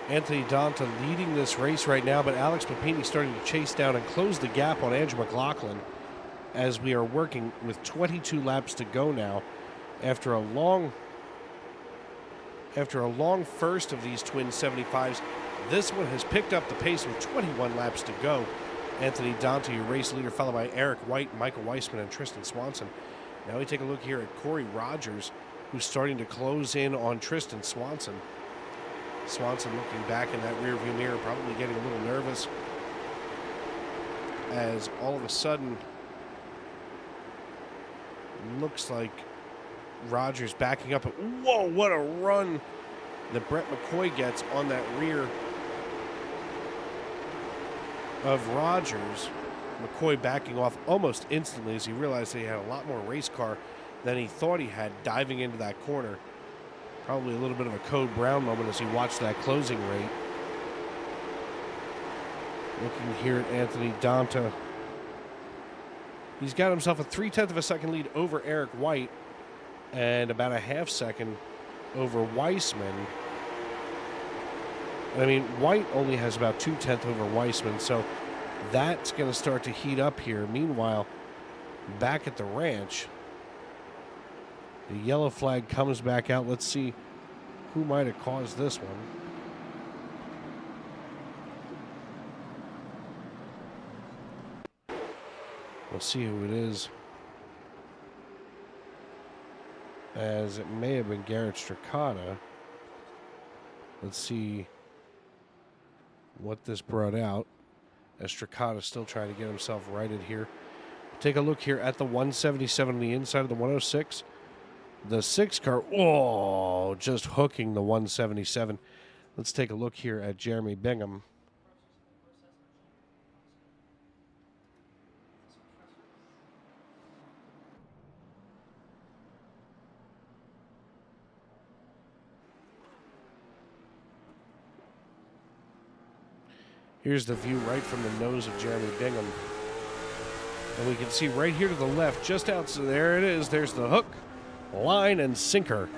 Anthony Donta leading this race right now, but Alex Papini starting to chase down and close the gap on Andrew McLaughlin as we are working with 22 laps to go now after a long After a long first of these twin 75s, this one has picked up the pace with 21 laps to go. Anthony Dante, your race leader, followed by Eric White, Michael Weissman, and Tristan Swanson. Now we take a look here at Corey Rogers, who's starting to close in on Tristan Swanson. Swanson looking back in that rearview mirror, probably getting a little nervous, as all of a sudden looks like Rogers backing up. Whoa, what a run that Brett McCoy gets on that rear of Rogers. McCoy backing off almost instantly as he realized that he had a lot more race car than he thought he had diving into that corner. Probably a little bit of a Code Brown moment as he watched that closing rate. Looking here at Anthony Dante. He's got himself a 0.3 of a second lead over Eric White and about a half second over Weissman. I mean, White only has about 0.2 over Weissman, so that's going to start to heat up here. Meanwhile, back at the ranch, the yellow flag comes back out. Let's see who might have caused this one. We'll see who it is, as it may have been Garrett Stracata. Let's see what this brought out, as Stracata still trying to get himself righted here. Take a look here at the 177 on the inside of the 106. The 6 car, oh, just hooking the 177. Let's take a look here at Jeremy Bingham. Here's the view right from the nose of Jeremy Bingham. And we can see right here to the left, just outside, there it is. There's the hook, line, and sinker.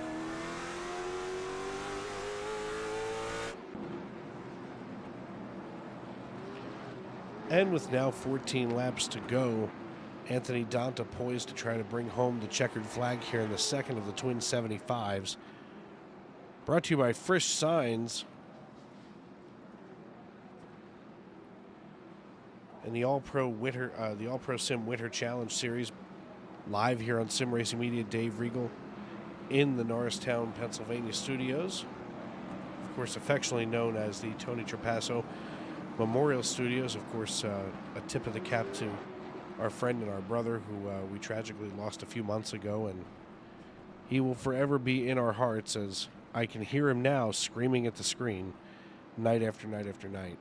And with now 14 laps to go, Anthony Dante poised to try to bring home the checkered flag here in the second of the twin 75s. Brought to you by Frisch Signs and the AllProSim Winter Challenge Series, live here on Sim Racing Media. Dave Regal in the Norristown, Pennsylvania studios. Of course, affectionately known as the Tony Trapasso Memorial Studios. Of course, a tip of the cap to our friend and our brother who we tragically lost a few months ago, and he will forever be in our hearts, as I can hear him now screaming at the screen night after night after night.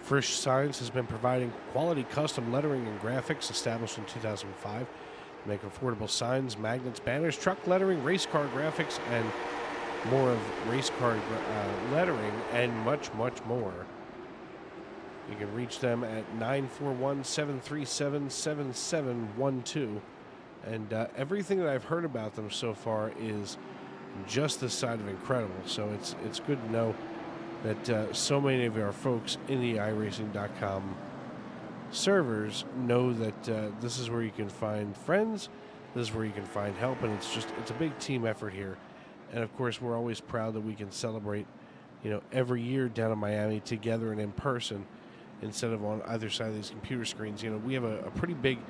Frisch Signs has been providing quality custom lettering and graphics, established in 2005. They make affordable signs, magnets, banners, truck lettering, race car graphics, and more of race car lettering, and much, much more. You can reach them at 941-737-7712. And everything that I've heard about them so far is just this side of incredible. So it's good to know that so many of our folks in the iRacing.com servers know that this is where you can find friends, this is where you can find help, and it's a big team effort here. And of course, we're always proud that we can celebrate, every year down in Miami together and in person instead of on either side of these computer screens. We have a pretty big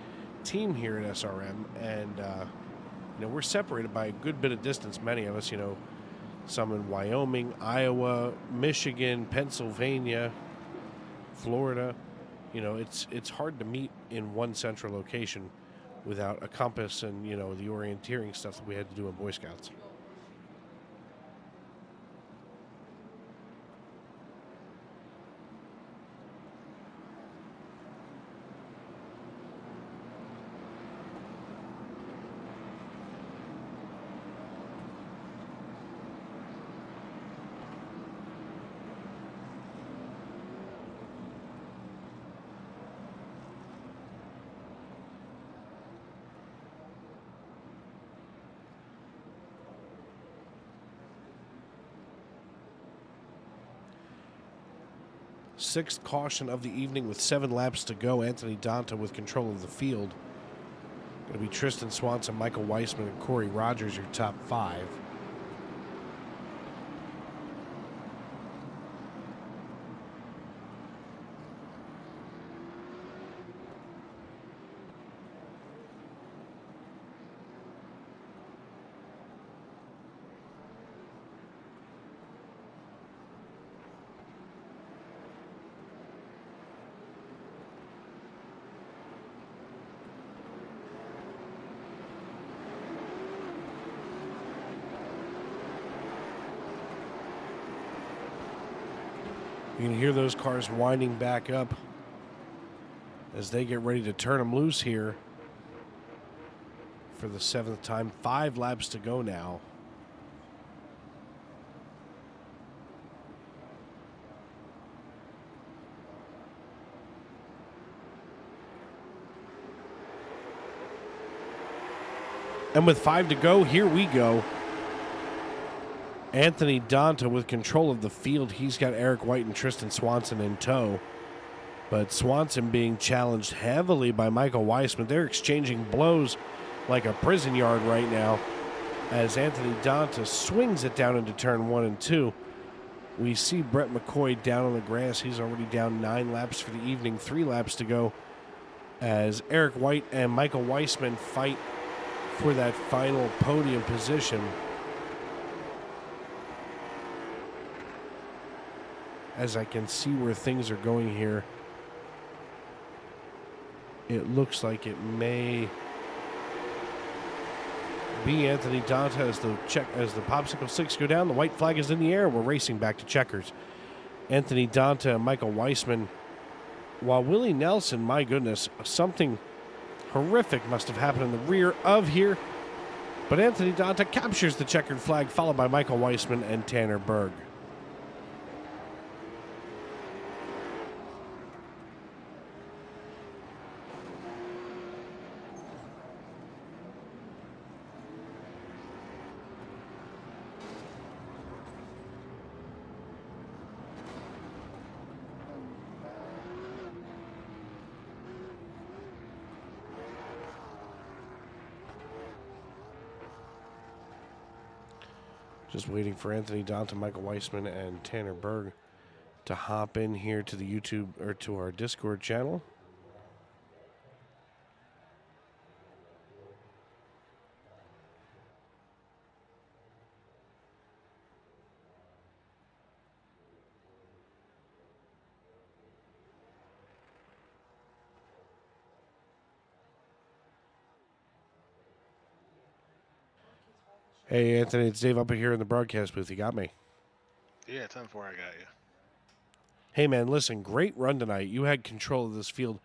team here at SRM, and we're separated by a good bit of distance, many of us, some in Wyoming, Iowa, Michigan, Pennsylvania, Florida. It's hard to meet in one central location without a compass and, the orienteering stuff that we had to do in Boy Scouts. Sixth caution of the evening with 7 laps to go. Anthony Donta with control of the field. Going to be Tristan Swanson, Michael Weissman, and Corey Rogers, your top 5. You can hear those cars winding back up as they get ready to turn them loose here for the 7th time. 5 laps to go now. And with 5 to go, here we go. Anthony Donta with control of the field. He's got Eric White and Tristan Swanson in tow. But Swanson being challenged heavily by Michael Weissman. They're exchanging blows like a prison yard right now as Anthony Donta swings it down into turn 1 and 2. We see Brett McCoy down on the grass. He's already down 9 laps for the evening. 3 laps to go as Eric White and Michael Weissman fight for that final podium position. As I can see where things are going here, it looks like it may be Anthony Donta as the popsicle sticks go down. The white flag is in the air. We're racing back to checkers. Anthony Donta and Michael Weissman, while Willie Nelson, my goodness, something horrific must have happened in the rear of here. But Anthony Donta captures the checkered flag, followed by Michael Weissman and Tanner Berg. Just waiting for Anthony Donta, Michael Weissman, and Tanner Berg to hop in here to the YouTube or to our Discord channel. Hey, Anthony, it's Dave up here in the broadcast booth. You got me? Yeah, 10-4, I got you. Hey, man, listen, great run tonight. You had control of this field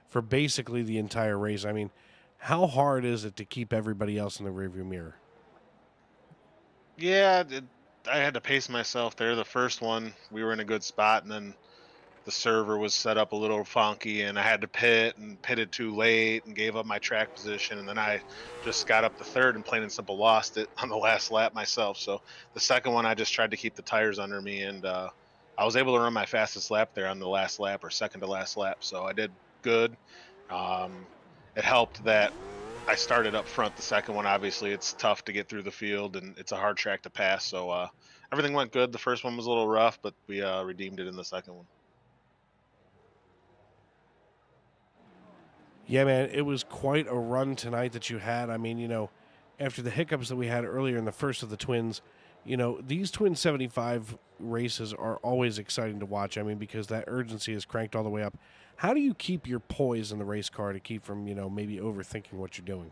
for basically the entire race. I mean, how hard is it to keep everybody else in the rearview mirror? Yeah, I had to pace myself there. The first one, we were in a good spot, and then the server was set up a little funky, and I had to pit and pitted too late and gave up my track position. And then I just got up the third and plain and simple lost it on the last lap myself. So the second one, I just tried to keep the tires under me, and I was able to run my fastest lap there on the last lap or second to last lap. So I did good. It helped that I started up front the second one. Obviously, it's tough to get through the field, and it's a hard track to pass. So everything went good. The first one was a little rough, but we redeemed it in the second one. Yeah, man, it was quite a run tonight that you had. I mean, you know, after the hiccups that we had earlier in the first of the Twins, you know, these Twin 75 races are always exciting to watch. I mean, because that urgency is cranked all the way up. How do you keep your poise in the race car to keep from, you know, maybe overthinking what you're doing?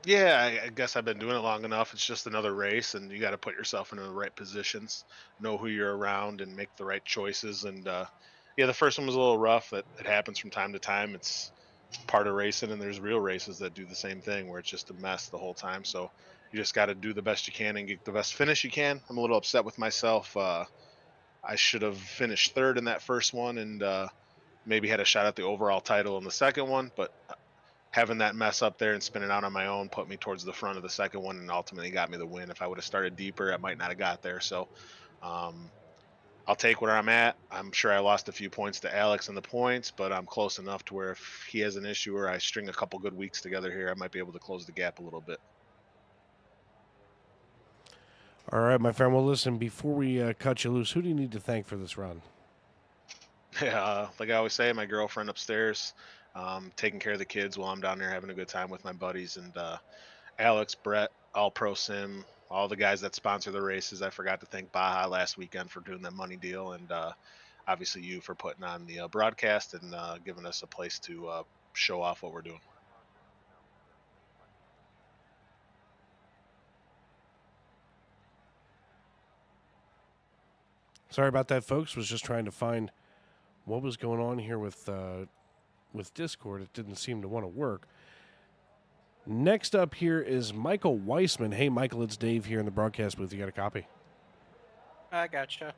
Yeah, I guess I've been doing it long enough. It's just another race, and you got to put yourself into the right positions, know who you're around, and make the right choices. And yeah, the first one was a little rough. It happens from time to time. It's part of racing, and there's real races that do the same thing where it's just a mess the whole time. So you just got to do the best you can and get the best finish you can. I'm a little upset with myself. I should have finished third in that first one and maybe had a shot at the overall title in the second one, but having that mess up there and spinning out on my own put me towards the front of the second one and ultimately got me the win. If I would have started deeper, I might not have got there. So I'll I'll take where I'm at. I'm sure I lost a few points to Alex in the points, but I'm close enough to where if he has an issue or I string a couple good weeks together here, I might be able to close the gap a little bit. All right, my friend. Well, listen, before we cut you loose, who do you need to thank for this run? Yeah, like I always say, my girlfriend upstairs, taking care of the kids while I'm down there having a good time with my buddies, and Alex, Brett, AllProSim, all the guys that sponsor the races. I forgot to thank Baja last weekend for doing that money deal, and obviously you for putting on the broadcast and giving us a place to show off what we're doing. Sorry about that, folks. Was just trying to find what was going on here with Discord. It didn't seem to want to work. Next up here is Michael Weissman. Hey, Michael, it's Dave here in the broadcast booth. You got a copy? I gotcha.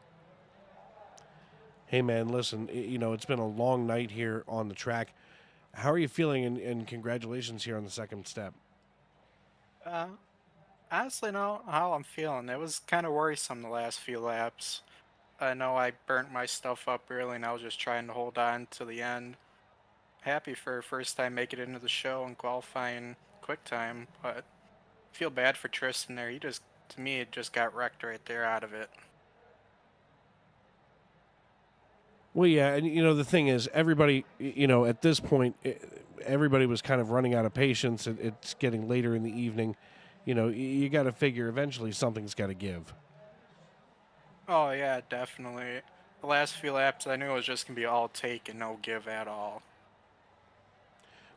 Hey, man, listen, it's been a long night here on the track. How are you feeling, and congratulations here on the second step? Honestly, know how I'm feeling. It was kind of worrisome the last few laps. I know I burnt my stuff up early, and I was just trying to hold on to the end. Happy for first time making it into the show and qualifying quick time, but feel bad for Tristan there. To me, it just got wrecked right there out of it. Well, yeah, and the thing is, everybody, at this point, everybody was kind of running out of patience. It's getting later in the evening. You got to figure eventually something's got to give. Oh yeah, definitely. The last few laps, I knew it was just gonna be all take and no give at all.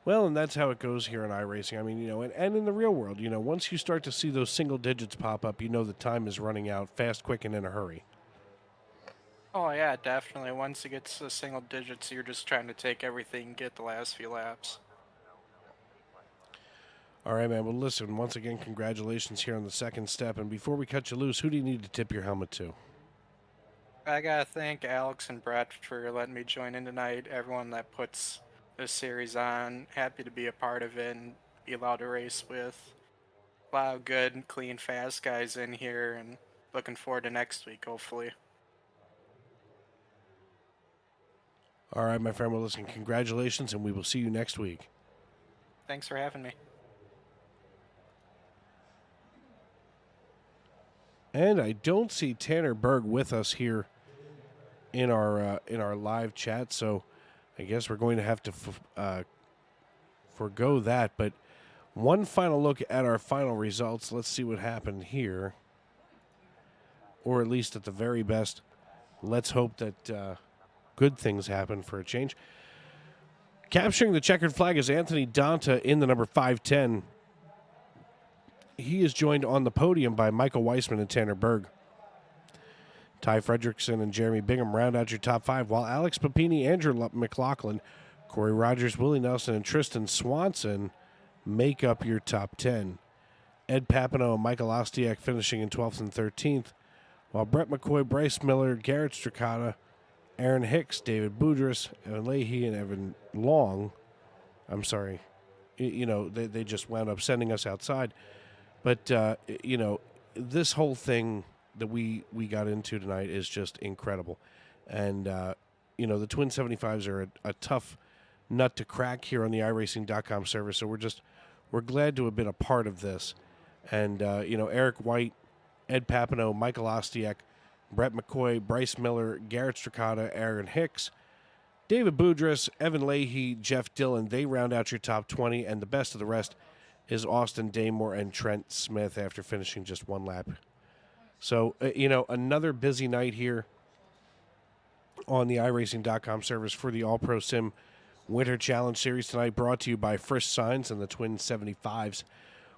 Well, and that's how it goes here in iRacing. I mean, and in the real world, once you start to see those single digits pop up, the time is running out fast, quick, and in a hurry. Oh yeah, definitely. Once it gets to single digits, you're just trying to take everything and get the last few laps. All right, man. Well, listen, once again, congratulations here on the second step. And before we cut you loose, who do you need to tip your helmet to? I gotta thank Alex and Brett for letting me join in tonight. Everyone that puts this series on, happy to be a part of it and be allowed to race with a lot of good, clean, fast guys in here, and looking forward to next week, hopefully. All right, my friend. Well, listen, congratulations, and we will see you next week. Thanks for having me. And I don't see Tanner Berg with us here in our live chat, so I guess we're going to have to forgo that. But one final look at our final results. Let's see what happened here, or at least at the very best, let's hope that good things happen for a change. Capturing the checkered flag is Anthony Donta in the number 510. He is joined on the podium by Michael Weissman and Tanner Berg. Ty Fredrickson and Jeremy Bingham round out your top five, while Alex Papini, Andrew McLaughlin, Corey Rogers, Willie Nelson, and Tristan Swanson make up your top 10. Ed Papineau and Michael Ostiak finishing in 12th and 13th, while Brett McCoy, Bryce Miller, Garrett Stracata, Aaron Hicks, David Boudris, Evan Leahy, and Evan Long. I'm sorry. They just wound up sending us outside. But, this whole thing that we got into tonight is just incredible. And, the Twin 75s are a tough nut to crack here on the iRacing.com server. So we're glad to have been a part of this. And, Eric White, Ed Papineau, Michael Ostiak, Brett McCoy, Bryce Miller, Garrett Stracata, Aaron Hicks, David Boudris, Evan Leahy, Jeff Dillon, they round out your top 20. And the best of the rest is Austin Daymore and Trent Smith after finishing just one lap. So, another busy night here on the iRacing.com servers for the AllProSim Winter Challenge Series tonight, brought to you by Frisch Signs and the Twin 75s.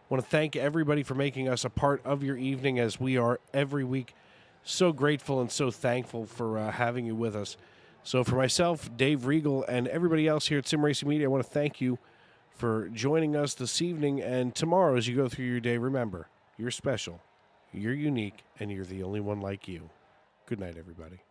Want to thank everybody for making us a part of your evening, as we are every week. So grateful and so thankful for having you with us. So for myself, Dave Regal, and everybody else here at Sim Racing Media, I want to thank you for joining us this evening. And tomorrow, as you go through your day, remember, you're special, you're unique, and you're the only one like you. Good night, everybody.